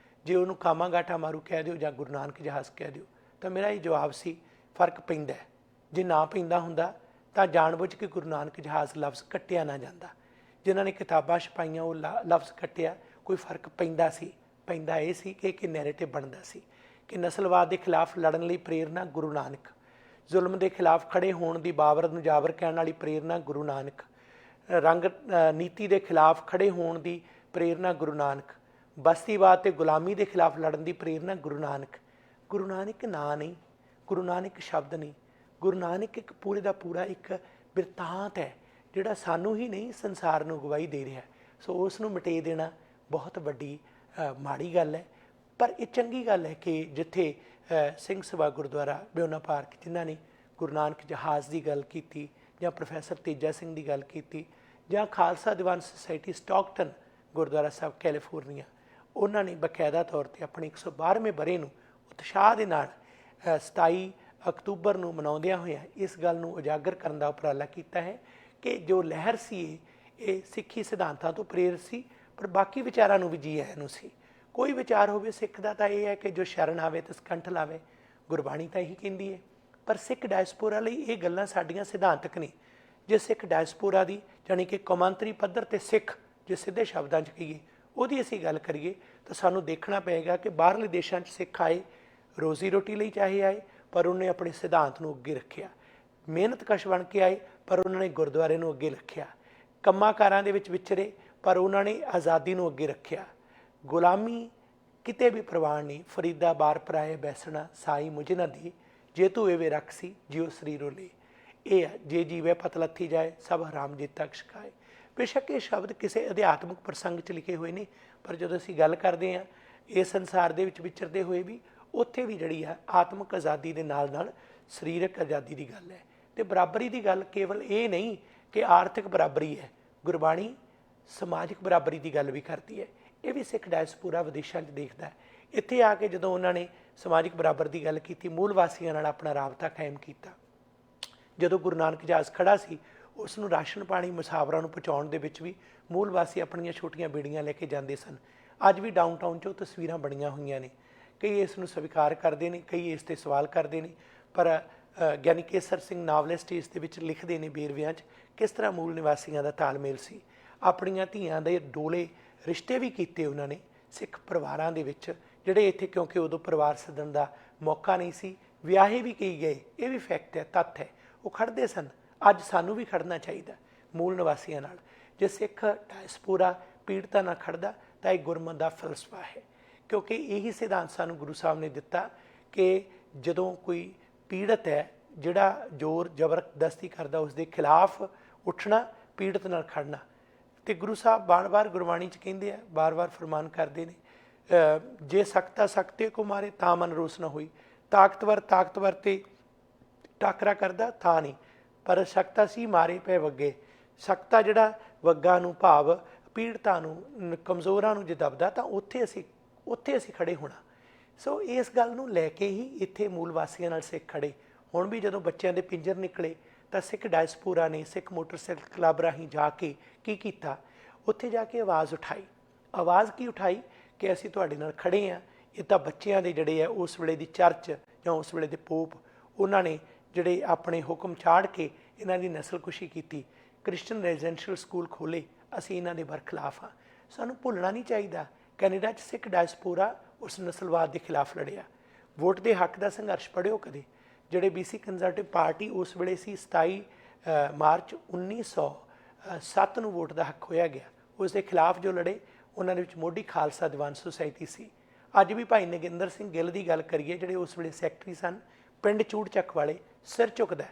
ਜੇ ਉਹਨੂੰ ਕਾਮਾਗਾਟਾਮਾਰੂ ਕਹਿ ਦਿਓ ਜਾਂ ਗੁਰੂ ਨਾਨਕ ਜਹਾਜ਼ ਕਹਿ ਦਿਓ, ਤਾਂ ਮੇਰਾ ਇਹ ਜਵਾਬ ਸੀ ਫਰਕ ਪੈਂਦਾ। ਜੇ ਨਾ ਪੈਂਦਾ ਹੁੰਦਾ ਤਾਂ ਜਾਣਬੁੱਝ ਕੇ ਗੁਰੂ ਨਾਨਕ ਜਹਾਜ਼ ਲਫ਼ਜ਼ ਕੱਟਿਆ ਨਾ ਜਾਂਦਾ। ਜਿਨ੍ਹਾਂ ਨੇ ਕਿਤਾਬਾਂ ਛਪਾਈਆਂ ਉਹ ਲਫ਼ਜ਼ ਕੱਟਿਆ, ਕੋਈ ਫਰਕ ਪੈਂਦਾ ਸੀ। ਪੈਂਦਾ ਇਹ ਸੀ ਕਿ ਇੱਕ ਨੈਰੇਟਿਵ ਬਣਦਾ ਸੀ ਕਿ ਨਸਲਵਾਦ ਦੇ ਖਿਲਾਫ ਲੜਨ ਲਈ ਪ੍ਰੇਰਨਾ ਗੁਰੂ ਨਾਨਕ, ਜ਼ੁਲਮ ਦੇ ਖਿਲਾਫ ਖੜ੍ਹੇ ਹੋਣ ਦੀ ਬਾਬਰ ਨੂੰ ਜਾਬਰ ਕਹਿਣ ਵਾਲੀ ਪ੍ਰੇਰਨਾ ਗੁਰੂ ਨਾਨਕ, ਰੰਗ ਨੀਤੀ ਦੇ ਖਿਲਾਫ ਖੜ੍ਹੇ ਹੋਣ ਦੀ ਪ੍ਰੇਰਨਾ ਗੁਰੂ ਨਾਨਕ, ਬਸਤੀਵਾਦ ਅਤੇ ਗੁਲਾਮੀ ਦੇ ਖਿਲਾਫ ਲੜਨ ਦੀ ਪ੍ਰੇਰਨਾ ਗੁਰੂ ਨਾਨਕ। ਗੁਰੂ ਨਾਨਕ ਨਾਂ ਨਹੀਂ, ਗੁਰੂ ਨਾਨਕ ਸ਼ਬਦ ਨਹੀਂ, ਗੁਰੂ ਨਾਨਕ ਇੱਕ ਪੂਰੇ ਦਾ ਪੂਰਾ ਇੱਕ ਬਿਰਤਾਂਤ ਹੈ ਜਿਹੜਾ ਸਾਨੂੰ ਹੀ ਨਹੀਂ ਸੰਸਾਰ ਨੂੰ ਗਵਾਹੀ ਦੇ ਰਿਹਾ। ਸੋ ਉਸ ਨੂੰ ਮਿਟੇ ਦੇਣਾ ਬਹੁਤ ਵੱਡੀ ਮਾੜੀ ਗੱਲ ਹੈ। ਪਰ ਇਹ ਚੰਗੀ ਗੱਲ ਹੈ ਕਿ ਜਿੱਥੇ ਸਿੰਘ ਸਭਾ ਗੁਰਦੁਆਰਾ ਬਿਓਨਾ ਪਾਰਕ, ਜਿਨ੍ਹਾਂ ਨੇ ਗੁਰੂ ਨਾਨਕ ਜਹਾਜ਼ ਦੀ ਗੱਲ ਕੀਤੀ ਜਾਂ ਪ੍ਰੋਫੈਸਰ ਤੇਜਾ ਸਿੰਘ ਦੀ ਗੱਲ ਕੀਤੀ ਜਾਂ ਖਾਲਸਾ ਦੀਵਾਨ ਸੁਸਾਇਟੀ ਸਟਾਕਟਨ ਗੁਰਦੁਆਰਾ ਸਾਹਿਬ ਕੈਲੀਫੋਰਨੀਆ, ਉਹਨਾਂ ਨੇ ਬਕਾਇਦਾ ਤੌਰ 'ਤੇ ਆਪਣੇ 112ਵੇਂ ਵਰ੍ਹੇ ਨੂੰ ਉਤਸ਼ਾਹ ਦੇ ਨਾਲ 27 ਅਕਤੂਬਰ ਨੂੰ ਮਨਾਉਂਦਿਆਂ ਹੋਇਆਂ ਇਸ ਗੱਲ ਨੂੰ ਉਜਾਗਰ ਕਰਨ ਦਾ ਉਪਰਾਲਾ ਕੀਤਾ ਹੈ ਕਿ ਜੋ ਲਹਿਰ ਸੀ ਇਹ ਸਿੱਖੀ ਸਿਧਾਂਤਾਂ ਤੋਂ ਪ੍ਰੇਰਿਤ ਸੀ, ਪਰ ਬਾਕੀ ਵਿਚਾਰਾਂ ਨੂੰ ਵੀ ਜੀ ਆਇਆਂ ਨੂੰ ਸੀ। ਕੋਈ ਵਿਚਾਰ ਹੋਵੇ ਸਿੱਖ ਦਾ ਤਾਂ ਇਹ ਹੈ ਕਿ ਜੋ ਸ਼ਰਨ ਆਵੇ ਤੇ ਸਕੰਠ ਲਾਵੇ, ਗੁਰਬਾਣੀ ਤਾਂ ਇਹੀ ਕਹਿੰਦੀ ਹੈ। ਪਰ ਸਿੱਖ ਡਾਇਸਪੋਰਾ ਲਈ ਇਹ ਗੱਲਾਂ ਸਾਡੀਆਂ ਸਿਧਾਂਤਕ ਨਹੀਂ। ਜੇ ਸਿੱਖ ਡਾਇਸਪੋਰਾ ਦੀ ਜਾਣੀ ਕਿ ਕੌਮਾਂਤਰੀ ਪੱਧਰ 'ਤੇ ਸਿੱਖ ਜੇ ਸਿੱਧੇ ਸ਼ਬਦਾਂ 'ਚ ਕਹੀਏ ਉਹਦੀ ਅਸੀਂ ਗੱਲ ਕਰੀਏ ਤਾਂ ਸਾਨੂੰ ਦੇਖਣਾ ਪਏਗਾ ਕਿ ਬਾਹਰਲੇ ਦੇਸ਼ਾਂ 'ਚ ਸਿੱਖ ਆਏ, ਰੋਜ਼ੀ ਰੋਟੀ ਲਈ ਚਾਹੇ ਆਏ, ਪਰ ਉਹਨੇ ਆਪਣੇ ਸਿਧਾਂਤ ਨੂੰ ਅੱਗੇ ਰੱਖਿਆ। ਮਿਹਨਤਕਸ਼ ਬਣ ਕੇ ਆਏ, ਪਰ ਉਹਨਾਂ ਨੇ ਗੁਰਦੁਆਰੇ ਨੂੰ ਅੱਗੇ ਰੱਖਿਆ। ਕੰਮਾਂ ਕਾਰਾਂ ਦੇ ਵਿੱਚ ਵਿਚਰੇ, ਪਰ ਉਹਨਾਂ ਨੇ ਆਜ਼ਾਦੀ ਨੂੰ ਅੱਗੇ ਰੱਖਿਆ। ਗੁਲਾਮੀ ਕਿਤੇ ਵੀ ਪ੍ਰਵਾਨ ਨਹੀਂ, ਫਰੀਦਾ ਬਾਰ ਪਰਾਏ ਬੈਸਣਾ ਸਾਈ ਮੁਝ ਨਾ ਦੀ, ਜੇ ਤੂੰ ਏਵੇਂ ਰੱਖ ਸੀ ਜਿਉ ਸਰੀਰੋ ਲਈ। ਇਹ ਹੈ ਜੇ ਜੀਵੇ ਪਤ ਲੱਥੀ ਜਾਏ ਸਭ ਹਰਾਮ ਜੀਤਾ ਛਕਾਏ। ਬੇਸ਼ੱਕ ਇਹ ਸ਼ਬਦ ਕਿਸੇ ਅਧਿਆਤਮਿਕ ਪ੍ਰਸੰਗ 'ਚ ਲਿਖੇ ਹੋਏ ਨੇ, ਪਰ ਜਦੋਂ ਅਸੀਂ ਗੱਲ ਕਰਦੇ ਹਾਂ ਇਸ ਸੰਸਾਰ ਦੇ ਵਿੱਚ ਵਿਚਰਦੇ ਹੋਏ ਵੀ, ਉੱਥੇ ਵੀ ਜਿਹੜੀ ਆ ਆਤਮਿਕ ਆਜ਼ਾਦੀ ਦੇ ਨਾਲ ਨਾਲ ਸਰੀਰਕ ਆਜ਼ਾਦੀ ਦੀ ਗੱਲ ਹੈ। ਅਤੇ ਬਰਾਬਰੀ ਦੀ ਗੱਲ ਕੇਵਲ ਇਹ ਨਹੀਂ ਕਿ ਆਰਥਿਕ ਬਰਾਬਰੀ ਹੈ, ਗੁਰਬਾਣੀ ਸਮਾਜਿਕ ਬਰਾਬਰੀ ਦੀ ਗੱਲ ਵੀ ਕਰਦੀ ਹੈ। ਇਹ ਵੀ ਸਿੱਖ ਡਾਇਸਪੋਰਾ ਵਿਦੇਸ਼ਾਂ 'ਚ ਦੇਖਦਾ ਹੈ। ਇੱਥੇ ਆ ਕੇ ਜਦੋਂ ਉਹਨਾਂ ਨੇ ਸਮਾਜਿਕ ਬਰਾਬਰ ਦੀ ਗੱਲ ਕੀਤੀ, ਮੂਲ ਵਾਸੀਆਂ ਨਾਲ ਆਪਣਾ ਰਾਬਤਾ ਕਾਇਮ ਕੀਤਾ। ਜਦੋਂ ਗੁਰੂ ਨਾਨਕ ਜਹਾਜ਼ ਖੜ੍ਹਾ ਸੀ, ਉਸ ਨੂੰ ਰਾਸ਼ਨ ਪਾਣੀ ਮੁਸਾਫਰਾਂ ਨੂੰ ਪਹੁੰਚਾਉਣ ਦੇ ਵਿੱਚ ਵੀ ਮੂਲ ਵਾਸੀ ਆਪਣੀਆਂ ਛੋਟੀਆਂ ਬੇੜੀਆਂ ਲੈ ਕੇ ਜਾਂਦੇ ਸਨ। ਅੱਜ ਵੀ ਡਾਊਨਟਾਊਨ 'ਚ ਉਹ ਤਸਵੀਰਾਂ ਬਣੀਆਂ ਹੋਈਆਂ ਨੇ। ਕਈ ਇਸ ਨੂੰ ਸਵੀਕਾਰ ਕਰਦੇ ਨੇ, ਕਈ ਇਸ 'ਤੇ ਸਵਾਲ ਕਰਦੇ ਨੇ, ਪਰ ਗਿਆਨੀ ਕੇਸਰ ਸਿੰਘ ਨਾਵਲਿਸਟ ਇਸ ਦੇ ਵਿੱਚ ਲਿਖਦੇ ਨੇ ਵੇਰਵਿਆਂ 'ਚ ਕਿਸ ਤਰ੍ਹਾਂ ਮੂਲ ਨਿਵਾਸੀਆਂ ਦਾ ਤਾਲਮੇਲ ਸੀ। ਆਪਣੀਆਂ ਧੀਆਂ ਦੇ ਡੋਲੇ ਰਿਸ਼ਤੇ ਵੀ ਕੀਤੇ ਉਹਨਾਂ ਨੇ ਸਿੱਖ ਪਰਿਵਾਰਾਂ ਦੇ ਵਿੱਚ, ਜਿਹੜੇ ਇੱਥੇ ਕਿਉਂਕਿ ਉਦੋਂ ਪਰਿਵਾਰ ਸੱਦਣ ਦਾ ਮੌਕਾ ਨਹੀਂ ਸੀ, ਵਿਆਹੇ ਵੀ ਕਈ ਗਏ। ਇਹ ਵੀ ਫੈਕਟ ਹੈ, ਤੱਥ ਹੈ। ਉਹ ਖੜ੍ਹਦੇ ਸਨ। ਅੱਜ ਸਾਨੂੰ ਵੀ ਖੜ੍ਹਨਾ ਚਾਹੀਦਾ ਮੂਲ ਨਿਵਾਸੀਆਂ ਨਾਲ। ਜੇ ਸਿੱਖ ਡਾਇਸਪੋਰਾ ਪੀੜਤਾਂ ਨਾਲ ਖੜ੍ਹਦਾ ਤਾਂ ਇਹ ਗੁਰਮਤਿ ਦਾ ਫਲਸਫਾ ਹੈ, ਕਿਉਂਕਿ ਇਹੀ ਸਿਧਾਂਤ ਸਾਨੂੰ ਗੁਰੂ ਸਾਹਿਬ ਨੇ ਦਿੱਤਾ ਕਿ ਜਦੋਂ ਕੋਈ ਪੀੜਤ ਹੈ, ਜਿਹੜਾ ਜ਼ੋਰ ਜ਼ਬਰਦਸਤੀ ਕਰਦਾ, ਉਸ ਦੇ ਖਿਲਾਫ ਉੱਠਣਾ, ਪੀੜਤ ਨਾਲ ਖੜ੍ਹਨਾ। ਅਤੇ ਗੁਰੂ ਸਾਹਿਬ ਬਾਰ-ਬਾਰ ਗੁਰਬਾਣੀ 'ਚ ਕਹਿੰਦੇ ਆ, ਬਾਰ-ਬਾਰ ਫਰਮਾਨ ਕਰਦੇ ਨੇ, ਜੇ ਸਕਤਾ ਸਕਤੇ ਕੋ ਮਾਰੇ ਤਾਂ ਮਨ ਰੋਸ ਨਾ ਹੋਈ। ਤਾਕਤਵਰ ਤੇ ਟਾਕਰਾ ਕਰਦਾ ਤਾਂ ਨਹੀਂ, ਪਰ ਸਕਤਾ ਸੀ ਮਾਰੇ ਪੈ ਵੱਗੇ। ਸਕਤਾ ਜਿਹੜਾ ਵੱਗਾ ਨੂੰ ਭਾਵ ਪੀੜਤਾਂ ਨੂੰ, ਕਮਜ਼ੋਰਾਂ ਨੂੰ ਜੇ ਦਬਦਾ, ਤਾਂ ਉੱਥੇ ਅਸੀਂ ਖੜ੍ਹੇ ਹੋਣਾ। ਸੋ ਇਸ ਗੱਲ ਨੂੰ ਲੈ ਕੇ ਹੀ ਇੱਥੇ ਮੂਲ ਵਾਸੀਆਂ ਨਾਲ ਸਿੱਖ ਖੜ੍ਹੇ। ਹੁਣ ਵੀ ਜਦੋਂ ਬੱਚਿਆਂ ਦੇ ਪਿੰਜਰ ਨਿਕਲੇ ਤਾਂ ਸਿੱਖ ਡਾਇਸਪੋਰਾ ਨੇ ਸਿੱਖ ਮੋਟਰਸਾਈਕਲ ਕਲੱਬ ਰਾਹੀਂ ਜਾ ਕੇ ਕੀ ਕੀਤਾ, ਉੱਥੇ ਜਾ ਕੇ ਆਵਾਜ਼ ਉਠਾਈ। ਆਵਾਜ਼ ਕੀ ਉਠਾਈ ਕਿ ਅਸੀਂ ਤੁਹਾਡੇ ਨਾਲ ਖੜ੍ਹੇ ਹਾਂ। ਇਹ ਤਾਂ ਬੱਚਿਆਂ ਦੇ ਜਿਹੜੇ ਆ ਉਸ ਵੇਲੇ ਦੀ ਚਰਚ ਜਾਂ ਉਸ ਵੇਲੇ ਦੇ ਪੋਪ, ਉਹਨਾਂ ਨੇ ਜਿਹੜੇ ਆਪਣੇ ਹੁਕਮ ਚਾੜ ਕੇ ਇਹਨਾਂ ਦੀ ਨਸਲਕੁਸ਼ੀ ਕੀਤੀ, ਕ੍ਰਿਸਚਨ ਰੈਜ਼ੀਡੈਂਸ਼ੀਅਲ ਸਕੂਲ ਖੋਲ੍ਹੇ। ਅਸੀਂ ਇਹਨਾਂ ਦੇ ਬਰਖਿਲਾਫ ਹਾਂ। ਸਾਨੂੰ ਭੁੱਲਣਾ ਨਹੀਂ ਚਾਹੀਦਾ, ਕੈਨੇਡਾ 'ਚ ਸਿੱਖ ਡਾਇਸਪੋਰਾ ਉਸ ਨਸਲਵਾਦ ਦੇ ਖਿਲਾਫ ਲੜਿਆ। ਵੋਟ ਦੇ ਹੱਕ ਦਾ ਸੰਘਰਸ਼ ਪੜ੍ਹਿਓ ਕਦੇ। ਜਿਹੜੇ BC ਕੰਜ਼ਰਵੇਟਿਵ ਪਾਰਟੀ ਉਸ ਵੇਲੇ ਸੀ, 27 ਮਾਰਚ 1907 ਨੂੰ ਵੋਟ ਦਾ ਹੱਕ ਹੋਇਆ ਗਿਆ, ਉਸ ਦੇ ਖਿਲਾਫ ਜੋ ਲੜੇ, ਉਹਨਾਂ ਦੇ ਵਿੱਚ ਮੋਢੀ ਖਾਲਸਾ ਦੀਵਾਨ ਸੁਸਾਇਟੀ ਸੀ। ਅੱਜ ਵੀ ਭਾਈ ਨਗਿੰਦਰ ਸਿੰਘ ਗਿੱਲ ਦੀ ਗੱਲ ਕਰੀਏ, ਜਿਹੜੇ ਉਸ ਵੇਲੇ ਸੈਕਟਰੀ ਸਨ, ਪਿੰਡ ਚੂੜ ਚੱਕ ਵਾਲੇ, ਸਿਰ ਝੁਕਦਾ,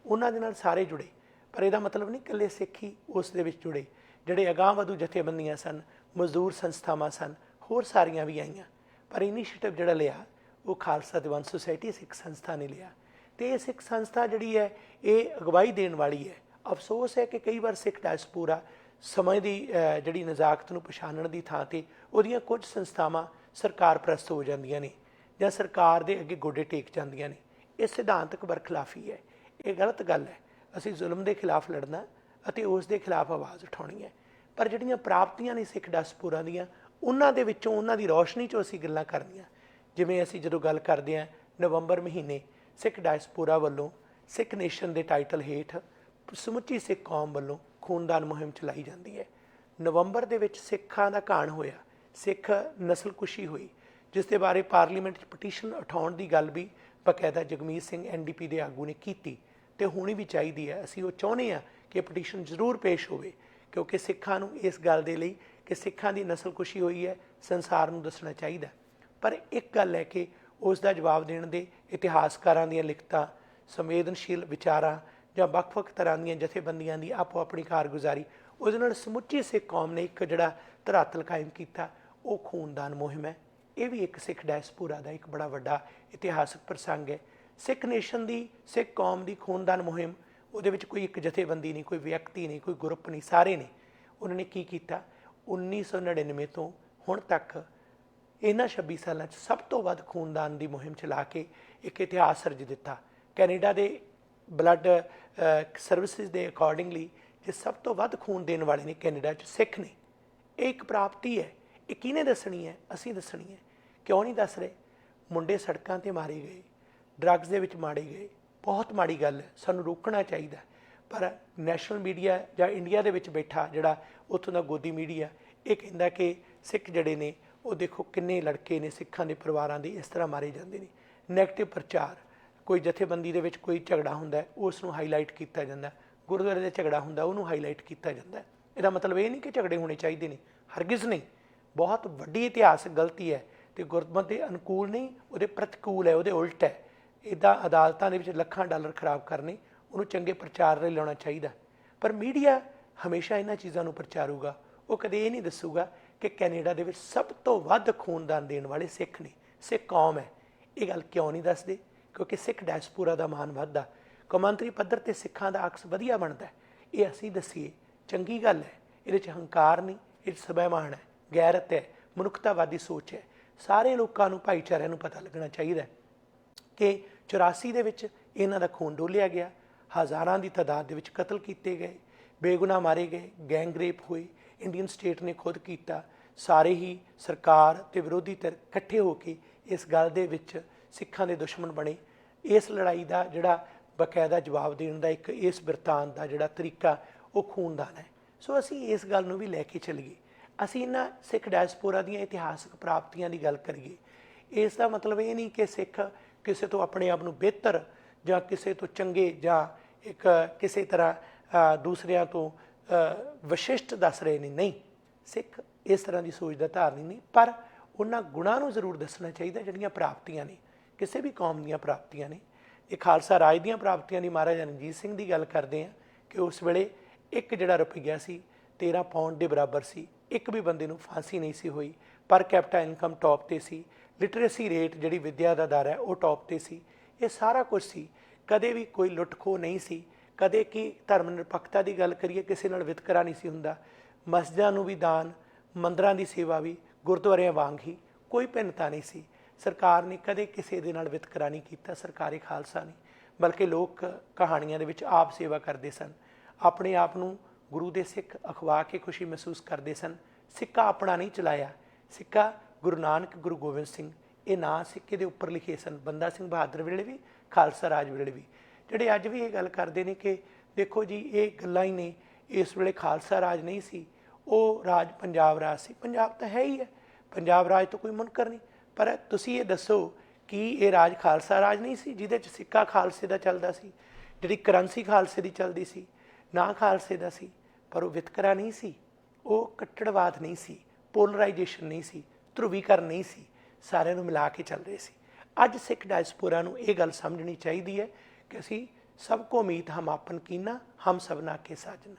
ਉਹਨਾਂ ਦੇ ਨਾਲ ਸਾਰੇ ਜੁੜੇ। ਪਰ ਇਹਦਾ ਮਤਲਬ ਨਹੀਂ ਇਕੱਲੇ ਸਿੱਖ ਹੀ ਉਸ ਦੇ ਵਿੱਚ ਜੁੜੇ। ਜਿਹੜੇ ਅਗਾਂਹਵਧੂ ਜਥੇਬੰਦੀਆਂ ਸਨ, ਮਜ਼ਦੂਰ ਸੰਸਥਾਵਾਂ ਸਨ, ਹੋਰ ਸਾਰੀਆਂ ਵੀ ਆਈਆਂ। ਪਰ ਇਨੀਸ਼ੀਏਟਿਵ ਜਿਹੜਾ ਲਿਆ ਉਹ ਖਾਲਸਾ ਦੀਵਾਨ ਸੁਸਾਇਟੀ ਸਿੱਖ ਸੰਸਥਾ ਨੇ ਲਿਆ। ਅਤੇ ਇਹ ਸਿੱਖ ਸੰਸਥਾ ਜਿਹੜੀ ਹੈ ਇਹ ਅਗਵਾਈ ਦੇਣ ਵਾਲੀ ਹੈ। ਅਫਸੋਸ ਹੈ ਕਿ ਕਈ ਵਾਰ ਸਿੱਖ ਡਾਇਸਪੋਰਾ ਸਮੇਂ ਦੀ ਜਿਹੜੀ ਨਜ਼ਾਕਤ ਨੂੰ ਪਛਾਣਨ ਦੀ ਥਾਂ 'ਤੇ ਉਹਦੀਆਂ ਕੁਝ ਸੰਸਥਾਵਾਂ ਸਰਕਾਰ ਪ੍ਰਸਤ ਹੋ ਜਾਂਦੀਆਂ ਨੇ ਜਾਂ ਸਰਕਾਰ ਦੇ ਅੱਗੇ ਗੋਡੇ ਟੇਕ ਜਾਂਦੀਆਂ ਨੇ। ਇਹ ਸਿਧਾਂਤਕ ਬਰਖਿਲਾਫੀ ਹੈ, ਇਹ ਗਲਤ ਗੱਲ ਹੈ। ਅਸੀਂ ਜ਼ੁਲਮ ਦੇ ਖਿਲਾਫ ਲੜਨਾ ਅਤੇ ਉਸ ਦੇ ਖਿਲਾਫ ਆਵਾਜ਼ ਉਠਾਉਣੀ ਹੈ। ਪਰ ਜਿਹੜੀਆਂ ਪ੍ਰਾਪਤੀਆਂ ਨੇ ਸਿੱਖ ਡਾਇਸਪੋਰਾ ਦੀਆਂ, ਉਹਨਾਂ ਦੇ ਵਿੱਚੋਂ, ਉਹਨਾਂ ਦੀ ਰੌਸ਼ਨੀ 'ਚੋਂ ਅਸੀਂ ਗੱਲਾਂ ਕਰਨੀਆਂ। ਜਿਵੇਂ ਅਸੀਂ ਜਦੋਂ ਗੱਲ ਕਰਦੇ ਹਾਂ, ਨਵੰਬਰ ਮਹੀਨੇ ਸਿੱਖ ਡਾਇਸਪੋਰਾ ਵੱਲੋਂ ਸਿੱਖ ਨੇਸ਼ਨ ਦੇ ਟਾਈਟਲ ਹੇਠ ਸਮੁੱਚੀ ਸਿੱਖ ਕੌਮ ਵੱਲੋਂ ਖੂਨਦਾਨ ਮੁਹਿੰਮ ਚਲਾਈ ਜਾਂਦੀ ਹੈ। ਨਵੰਬਰ ਦੇ ਵਿੱਚ ਸਿੱਖਾਂ ਦਾ ਘਾਣ ਹੋਇਆ, ਸਿੱਖ ਨਸਲਕੁਸ਼ੀ ਹੋਈ, ਜਿਸ ਦੇ ਬਾਰੇ ਪਾਰਲੀਮੈਂਟ 'ਚ ਪਟੀਸ਼ਨ ਉਠਾਉਣ ਦੀ ਗੱਲ ਵੀ ਬਕਾਇਦਾ ਜਗਮੀਤ ਸਿੰਘ NDP ਦੇ ਆਗੂ ਨੇ ਕੀਤੀ, ਅਤੇ ਹੋਣੀ ਵੀ ਚਾਹੀਦੀ ਹੈ। ਅਸੀਂ ਉਹ ਚਾਹੁੰਦੇ ਹਾਂ ਕਿ ਪਟੀਸ਼ਨ ਜ਼ਰੂਰ ਪੇਸ਼ ਹੋਵੇ, ਕਿਉਂਕਿ ਸਿੱਖਾਂ ਨੂੰ ਇਸ ਗੱਲ ਦੇ ਲਈ ਕਿ ਸਿੱਖਾਂ ਦੀ ਨਸਲਕੁਸ਼ੀ ਹੋਈ ਹੈ ਸੰਸਾਰ ਨੂੰ ਦੱਸਣਾ ਚਾਹੀਦਾ। ਪਰ ਇੱਕ ਗੱਲ ਹੈ ਕਿ ਉਸ ਦਾ ਜਵਾਬ ਦੇਣ ਦੇ ਇਤਿਹਾਸਕਾਰਾਂ ਦੀਆਂ ਲਿਖਤਾਂ, ਸੰਵੇਦਨਸ਼ੀਲ ਵਿਚਾਰਾਂ ਜਾਂ ਵੱਖ-ਵੱਖ ਤਰ੍ਹਾਂ ਦੀਆਂ ਜਥੇਬੰਦੀਆਂ ਦੀ ਆਪੋ ਆਪਣੀ ਕਾਰਗੁਜ਼ਾਰੀ, ਉਹਦੇ ਨਾਲ ਸਮੁੱਚੀ ਸਿੱਖ ਕੌਮ ਨੇ ਇੱਕ ਜਿਹੜਾ ਧਰਾਤਲ ਕਾਇਮ ਕੀਤਾ, ਉਹ ਖੂਨਦਾਨ ਮੁਹਿੰਮ ਹੈ। ਇਹ ਵੀ ਇੱਕ ਸਿੱਖ ਡਾਇਸਪੋਰਾ ਦਾ ਇੱਕ ਬੜਾ ਵੱਡਾ ਇਤਿਹਾਸਕ ਪ੍ਰਸੰਗ ਹੈ। ਸਿੱਖ ਨੇਸ਼ਨ ਦੀ, ਸਿੱਖ ਕੌਮ ਦੀ ਖੂਨਦਾਨ ਮੁਹਿੰਮ, ਉਹਦੇ ਵਿੱਚ ਕੋਈ ਇੱਕ ਜਥੇਬੰਦੀ ਨਹੀਂ, ਕੋਈ ਵਿਅਕਤੀ ਨਹੀਂ, ਕੋਈ ਗਰੁੱਪ ਨਹੀਂ, ਸਾਰੇ ਨੇ। ਉਹਨਾਂ ਨੇ ਕੀ ਕੀਤਾ, 1999 ਤੋਂ ਹੁਣ ਤੱਕ ਇਹਨਾਂ 26 ਸਾਲਾਂ 'ਚ ਸਭ ਤੋਂ ਵੱਧ ਖੂਨਦਾਨ ਦੀ ਮੁਹਿੰਮ ਚਲਾ ਕੇ ਇੱਕ ਇਤਿਹਾਸ ਸਿਰਜ ਦਿੱਤਾ। ਕੈਨੇਡਾ ਦੇ ਬਲੱਡ ਸਰਵਿਸਿਜ਼ ਦੇ ਅਕੋਰਡਿੰਗਲੀ ਜੇ ਸਭ ਤੋਂ ਵੱਧ ਖੂਨ ਦੇਣ ਵਾਲੇ ਨੇ ਕੈਨੇਡਾ 'ਚ ਸਿੱਖ ਨੇ। ਇਹ ਇੱਕ ਪ੍ਰਾਪਤੀ ਹੈ। ਇਹ ਕਿਹਨੇ ਦੱਸਣੀ ਹੈ? ਅਸੀਂ ਦੱਸਣੀ ਹੈ। ਕਿਉਂ ਨਹੀਂ ਦੱਸ ਰਹੇ? ਮੁੰਡੇ ਸੜਕਾਂ 'ਤੇ ਮਾਰੇ ਗਏ, ਡਰੱਗਸ ਦੇ ਵਿੱਚ ਮਾਰੇ ਗਏ, ਬਹੁਤ ਮਾੜੀ ਗੱਲ ਹੈ, ਸਾਨੂੰ ਰੋਕਣਾ ਚਾਹੀਦਾ। ਪਰ ਨੈਸ਼ਨਲ ਮੀਡੀਆ ਜਾਂ ਇੰਡੀਆ ਦੇ ਵਿੱਚ ਬੈਠਾ ਜਿਹੜਾ ਉੱਥੋਂ ਦਾ ਗੋਦੀ ਮੀਡੀਆ, ਇਹ ਕਹਿੰਦਾ ਕਿ ਸਿੱਖ ਜਿਹੜੇ ਨੇ ਉਹ ਦੇਖੋ ਕਿੰਨੇ ਲੜਕੇ ਨੇ ਸਿੱਖਾਂ ਦੇ ਪਰਿਵਾਰਾਂ ਦੇ ਇਸ ਤਰ੍ਹਾਂ ਮਾਰੇ ਜਾਂਦੇ ਨੇ। ਨੈਗੇਟਿਵ ਪ੍ਰਚਾਰ, ਕੋਈ ਜਥੇਬੰਦੀ ਦੇ ਵਿੱਚ ਕੋਈ ਝਗੜਾ ਹੁੰਦਾ ਉਸ ਨੂੰ ਹਾਈਲਾਈਟ ਕੀਤਾ ਜਾਂਦਾ, ਗੁਰਦੁਆਰੇ ਦੇ ਝਗੜਾ ਹੁੰਦਾ ਉਹਨੂੰ ਹਾਈਲਾਈਟ ਕੀਤਾ ਜਾਂਦਾ। ਇਹਦਾ ਮਤਲਬ ਇਹ ਨਹੀਂ ਕਿ ਝਗੜੇ ਹੋਣੇ ਚਾਹੀਦੇ ਨੇ, ਹਰਗਿਜ਼ ਨਹੀਂ। ਬਹੁਤ ਵੱਡੀ ਇਤਿਹਾਸਕ ਗਲਤੀ ਹੈ ਅਤੇ ਗੁਰਮਤਿ ਦੇ ਅਨੁਕੂਲ ਨਹੀਂ, ਉਹਦੇ ਪ੍ਰਤੀਕੂਲ ਹੈ, ਉਹਦੇ ਉਲਟ ਹੈ। ਇੱਦਾਂ ਅਦਾਲਤਾਂ ਦੇ ਵਿੱਚ ਲੱਖਾਂ ਡਾਲਰ ਖਰਾਬ ਕਰਨੇ, ਉਹਨੂੰ ਚੰਗੇ ਪ੍ਰਚਾਰ ਲਈ ਲਾਉਣਾ ਚਾਹੀਦਾ। ਪਰ ਮੀਡੀਆ ਹਮੇਸ਼ਾ ਇਹਨਾਂ ਚੀਜ਼ਾਂ ਨੂੰ ਪ੍ਰਚਾਰੂਗਾ। ਉਹ ਕਦੇ ਇਹ ਨਹੀਂ ਦੱਸੂਗਾ ਕਿ ਕੈਨੇਡਾ ਦੇ ਵਿੱਚ ਸਭ ਤੋਂ ਵੱਧ ਖੂਨਦਾਨ ਦੇਣ ਵਾਲੇ ਸਿੱਖ ਨੇ, ਸਿੱਖ ਕੌਮ ਹੈ। ਇਹ ਗੱਲ ਕਿਉਂ ਨਹੀਂ ਦੱਸਦੇ? ਕਿਉਂਕਿ ਸਿੱਖ ਡਾਇਸਪੋਰਾ ਦਾ ਮਾਣ ਵੱਧਦਾ, ਕੌਮਾਂਤਰੀ ਪੱਧਰ 'ਤੇ ਸਿੱਖਾਂ ਦਾ ਅਕਸ ਵਧੀਆ ਬਣਦਾ। ਇਹ ਅਸੀਂ ਦੱਸੀਏ, ਚੰਗੀ ਗੱਲ ਹੈ। ਇਹਦੇ 'ਚ ਹੰਕਾਰ ਨਹੀਂ, ਇਹ 'ਚ ਸਵੈਮਾਣ ਹੈ, ਗੈਰਤ ਹੈ, ਮਨੁੱਖਤਾਵਾਦੀ ਸੋਚ ਹੈ। ਸਾਰੇ ਲੋਕਾਂ ਨੂੰ, ਭਾਈਚਾਰਿਆਂ ਨੂੰ ਪਤਾ ਲੱਗਣਾ ਚਾਹੀਦਾ ਕਿ 84 ਦੇ ਵਿੱਚ ਇਹਨਾਂ ਦਾ ਖੂਨ ਡੋਲਿਆ ਗਿਆ, ਹਜ਼ਾਰਾਂ ਦੀ ਤਾਦਾਦ ਦੇ ਵਿੱਚ ਕਤਲ ਕੀਤੇ ਗਏ, ਬੇਗੁਨਾਹ ਮਾਰੇ ਗਏ, ਗੈਂਗ ਰੇਪ ਹੋਏ, ਇੰਡੀਅਨ ਸਟੇਟ ਨੇ ਖੁਦ ਕੀਤਾ। ਸਾਰੇ ਹੀ ਸਰਕਾਰ ਅਤੇ ਵਿਰੋਧੀ ਧਿਰ ਇਕੱਠੇ ਹੋ ਕੇ ਇਸ ਗੱਲ ਦੇ ਵਿੱਚ ਸਿੱਖਾਂ ਦੇ ਦੁਸ਼ਮਣ ਬਣੇ। ਇਸ ਲੜਾਈ ਦਾ ਜਿਹੜਾ ਬਾਕਾਇਦਾ ਜਵਾਬ ਦੇਣ ਦਾ ਇੱਕ ਇਸ ਬਿਰਤਾਂਤ ਦਾ ਜਿਹੜਾ ਤਰੀਕਾ ਉਹ ਖੂਨਦਾਨ ਹੈ। ਸੋ ਅਸੀਂ ਇਸ ਗੱਲ ਨੂੰ ਵੀ ਲੈ ਕੇ ਚੱਲੀਏ। ਅਸੀਂ ਇਹਨਾਂ ਸਿੱਖ ਡਾਇਸਪੋਰਾ ਦੀਆਂ ਇਤਿਹਾਸਕ ਪ੍ਰਾਪਤੀਆਂ ਦੀ ਗੱਲ ਕਰੀਏ। ਇਸ ਦਾ ਮਤਲਬ ਇਹ ਨਹੀਂ ਕਿ ਸਿੱਖ ਕਿਸੇ ਤੋਂ ਆਪਣੇ ਆਪ ਨੂੰ ਬਿਹਤਰ ਜਾਂ ਕਿਸੇ ਤੋਂ ਚੰਗੇ ਜਾਂ ਇੱਕ ਕਿਸੇ ਤਰ੍ਹਾਂ ਦੂਸਰਿਆਂ ਤੋਂ ਵਿਸ਼ਿਸ਼ਟ ਦੱਸ ਰਹੇ ਨੇ। ਨਹੀਂ, ਸਿੱਖ ਇਸ ਤਰ੍ਹਾਂ ਦੀ ਸੋਚ ਦਾ ਧਾਰਨੀ ਨਹੀਂ, ਪਰ ਉਹਨਾਂ ਗੁਣਾਂ ਨੂੰ ਜ਼ਰੂਰ ਦੱਸਣਾ ਚਾਹੀਦਾ ਜਿਹੜੀਆਂ ਪ੍ਰਾਪਤੀਆਂ ਨੇ, ਕਿਸੇ ਵੀ ਕੌਮ ਦੀਆਂ ਪ੍ਰਾਪਤੀਆਂ ਨੇ। ਇਹ ਖਾਲਸਾ ਰਾਜ ਦੀਆਂ ਪ੍ਰਾਪਤੀਆਂ ਦੀ ਮਹਾਰਾਜਾ ਰਣਜੀਤ ਸਿੰਘ ਦੀ ਗੱਲ ਕਰਦੇ ਹਾਂ ਕਿ ਉਸ ਵੇਲੇ ਇੱਕ ਜਿਹੜਾ ਰੁਪਈਆ ਸੀ 13 ਪਾਉਂਡ ਦੇ ਬਰਾਬਰ ਸੀ। ਇੱਕ ਵੀ ਬੰਦੇ ਨੂੰ ਫਾਂਸੀ ਨਹੀਂ ਸੀ ਹੋਈ। ਪਰ ਕੈਪੀਟਾ ਇਨਕਮ ਟੌਪ 'ਤੇ ਸੀ। ਲਿਟਰੇਸੀ ਰੇਟ ਜਿਹੜੀ ਵਿੱਦਿਆ ਦਾ ਦਰ ਹੈ ਉਹ ਟੌਪ 'ਤੇ ਸੀ। ਇਹ ਸਾਰਾ ਕੁਝ ਸੀ। ਕਦੇ ਵੀ ਕੋਈ ਲੁੱਟ ਖੋਹ ਨਹੀਂ ਸੀ। ਕਦੇ ਕੀ ਧਰਮ ਨਿਰਪੱਖਤਾ ਦੀ ਗੱਲ ਕਰੀਏ, ਕਿਸੇ ਨਾਲ ਵਿਤਕਰਾ ਨਹੀਂ ਸੀ ਹੁੰਦਾ। ਮਸਜਿਦਾਂ ਨੂੰ ਵੀ ਦਾਨ, ਮੰਦਰਾਂ ਦੀ ਸੇਵਾ ਵੀ ਗੁਰਦੁਆਰਿਆਂ ਵਾਂਗ ਹੀ, ਕੋਈ ਭਿੰਨਤਾ ਨਹੀਂ ਸੀ। ਸਰਕਾਰ ਨੇ ਕਦੇ ਕਿਸੇ ਦੇ ਨਾਲ ਵਿਤਕਰਾ ਨਹੀਂ ਕੀਤਾ, ਸਰਕਾਰੀ ਖਾਲਸਾ ਨੇ। ਬਲਕਿ ਲੋਕ ਕਹਾਣੀਆਂ ਦੇ ਵਿੱਚ ਆਪ ਸੇਵਾ ਕਰਦੇ ਸਨ, ਆਪਣੇ ਆਪ ਨੂੰ ਗੁਰੂ ਦੇ ਸਿੱਖ ਅਖਵਾ ਕੇ ਖੁਸ਼ੀ ਮਹਿਸੂਸ ਕਰਦੇ ਸਨ। ਸਿੱਕਾ ਆਪਣਾ ਨਹੀਂ ਚਲਾਇਆ। ਸਿੱਕਾ ਗੁਰੂ ਨਾਨਕ, ਗੁਰੂ ਗੋਬਿੰਦ ਸਿੰਘ, ਇਹ ਨਾਂ ਸਿੱਕੇ ਦੇ ਉੱਪਰ ਲਿਖੇ ਸਨ। ਬੰਦਾ ਸਿੰਘ ਬਹਾਦਰ ਵੇਲੇ ਵੀ, ਖਾਲਸਾ ਰਾਜ ਵੇਲੇ ਵੀ। ਜਿਹੜੇ ਅੱਜ ਵੀ ਇਹ ਗੱਲ ਕਰਦੇ ਨੇ ਕਿ ਦੇਖੋ ਜੀ ਇਹ ਗੱਲਾਂ ਹੀ ਨੇ, ਇਸ ਵੇਲੇ ਖਾਲਸਾ ਰਾਜ ਨਹੀਂ ਸੀ, ਉਹ ਰਾਜ ਪੰਜਾਬ ਰਾਜ ਸੀ। ਪੰਜਾਬ ਤਾਂ ਹੈ ਹੀ ਹੈ, ਪੰਜਾਬ ਰਾਜ ਤੋਂ ਕੋਈ ਮੁਨਕਰ ਨਹੀਂ। ਪਰ ਤੁਸੀਂ ਇਹ ਦੱਸੋ ਕਿ ਇਹ ਰਾਜ ਖਾਲਸਾ ਰਾਜ ਨਹੀਂ ਸੀ ਜਿਹਦੇ 'ਚ ਸਿੱਕਾ ਖਾਲਸੇ ਦਾ ਚੱਲਦਾ ਸੀ, ਜਿਹੜੀ ਕਰੰਸੀ ਖਾਲਸੇ ਦੀ ਚੱਲਦੀ ਸੀ, ਨਾ ਖਾਲਸੇ ਦਾ ਸੀ। ਪਰ ਉਹ ਵਿਤਕਰਾ ਨਹੀਂ ਸੀ, ਉਹ ਕੱਟੜਵਾਦ ਨਹੀਂ ਸੀ, ਪੋਲਰਾਈਜੇਸ਼ਨ ਨਹੀਂ ਸੀ, ਧਰੁਵੀਕਰਨ ਨਹੀਂ ਸੀ, ਸਾਰਿਆਂ ਨੂੰ ਮਿਲਾ ਕੇ ਚੱਲ ਰਹੇ ਸੀ। ਅੱਜ ਸਿੱਖ ਡਾਇਸਪੋਰਾ ਨੂੰ ਇਹ ਗੱਲ ਸਮਝਣੀ ਚਾਹੀਦੀ ਹੈ ਕਿ ਅਸੀਂ ਸਭ ਕੋ ਮੀਤ ਹਮ ਆਪਨ ਕੀਨਾ, ਹਮ ਸਭਨਾ ਕੇ ਸਾਜਨ।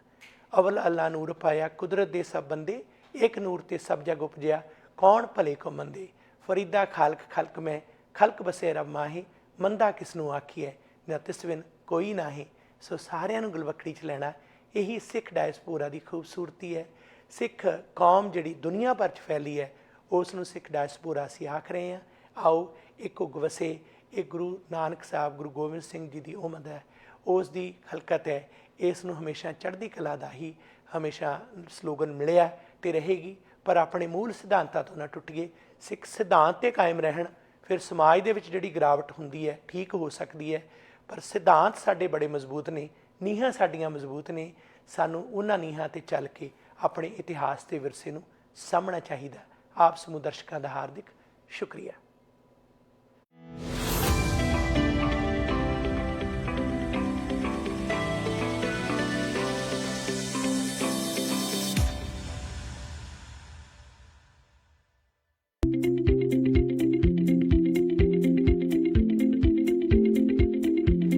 ਅਵਲ ਅੱਲਾ ਨੂਰ ਪਾਇਆ, ਕੁਦਰਤ ਦੇ ਸਭ ਬੰਦੇ, ਇੱਕ ਨੂਰ ਤੇ ਸਭ ਜਗ ਉਪਜਿਆ, ਕੌਣ ਭਲੇ ਕੋ ਮੰਦੇ। ਫਰੀਦਾ ਖਾਲਕ ਖਲਕ ਮੈਂ, ਖਲਕ ਬਸੇ ਰਬ ਮਾਹੇ, ਮੰਦਾ ਕਿਸ ਨੂੰ ਆਖੀਐ, ਨਾ ਤਿਸ ਬਿਨ ਕੋਈ ਨਾਹੀ। ਸੋ ਸਾਰਿਆਂ ਨੂੰ ਗਲਵੱਕੜੀ 'ਚ ਲੈਣਾ, ਇਹੀ ਸਿੱਖ ਡਾਇਸਪੋਰਾ ਦੀ ਖੂਬਸੂਰਤੀ ਹੈ। ਸਿੱਖ ਕੌਮ ਜਿਹੜੀ ਦੁਨੀਆ ਭਰ 'ਚ ਫੈਲੀ ਹੈ, ਉਸ ਨੂੰ ਸਿੱਖ ਡਾਇਸਪੋਰਾ ਅਸੀਂ ਆਖ ਰਹੇ ਹਾਂ। ਆਓ ਇੱਕ ਉਗ ਵਸੇ, ਇਹ ਗੁਰੂ ਨਾਨਕ ਸਾਹਿਬ, ਗੁਰੂ ਗੋਬਿੰਦ ਸਿੰਘ ਜੀ ਦੀ ਉਮਦ ਹੈ, ਉਸ ਦੀ ਖਲਕਤ ਹੈ। ਇਸ ਨੂੰ ਹਮੇਸ਼ਾ ਚੜ੍ਹਦੀ ਕਲਾ ਦਾ ਹੀ ਹਮੇਸ਼ਾ ਸਲੋਗਨ ਮਿਲਿਆ ਅਤੇ ਰਹੇਗੀ। ਪਰ ਆਪਣੇ ਮੂਲ ਸਿਧਾਂਤਾਂ ਤੋਂ ਨਾ ਟੁੱਟੀਏ। ਸਿੱਖ ਸਿਧਾਂਤ 'ਤੇ ਕਾਇਮ ਰਹਿਣ, ਫਿਰ ਸਮਾਜ ਦੇ ਵਿੱਚ ਜਿਹੜੀ ਗਿਰਾਵਟ ਹੁੰਦੀ ਹੈ ਠੀਕ ਹੋ ਸਕਦੀ ਹੈ। ਪਰ ਸਿਧਾਂਤ ਸਾਡੇ ਬੜੇ ਮਜ਼ਬੂਤ ਨੇ, ਨੀਹਾਂ ਸਾਡੀਆਂ ਮਜ਼ਬੂਤ ਨੇ। ਸਾਨੂੰ ਉਹਨਾਂ ਨੀਹਾਂ 'ਤੇ ਚੱਲ ਕੇ ਆਪਣੇ ਇਤਿਹਾਸ ਦੇ ਵਿਰਸੇ ਨੂੰ ਸਾਂਭਣਾ ਚਾਹੀਦਾ। ਆਪ ਸਮੂਹ ਦਰਸ਼ਕਾਂ ਦਾ ਹਾਰਦਿਕ ਸ਼ੁਕਰੀਆ।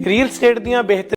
ਰੀਅਲ ਸਟੇਟ ਦੀਆਂ ਬਿਹਤਰ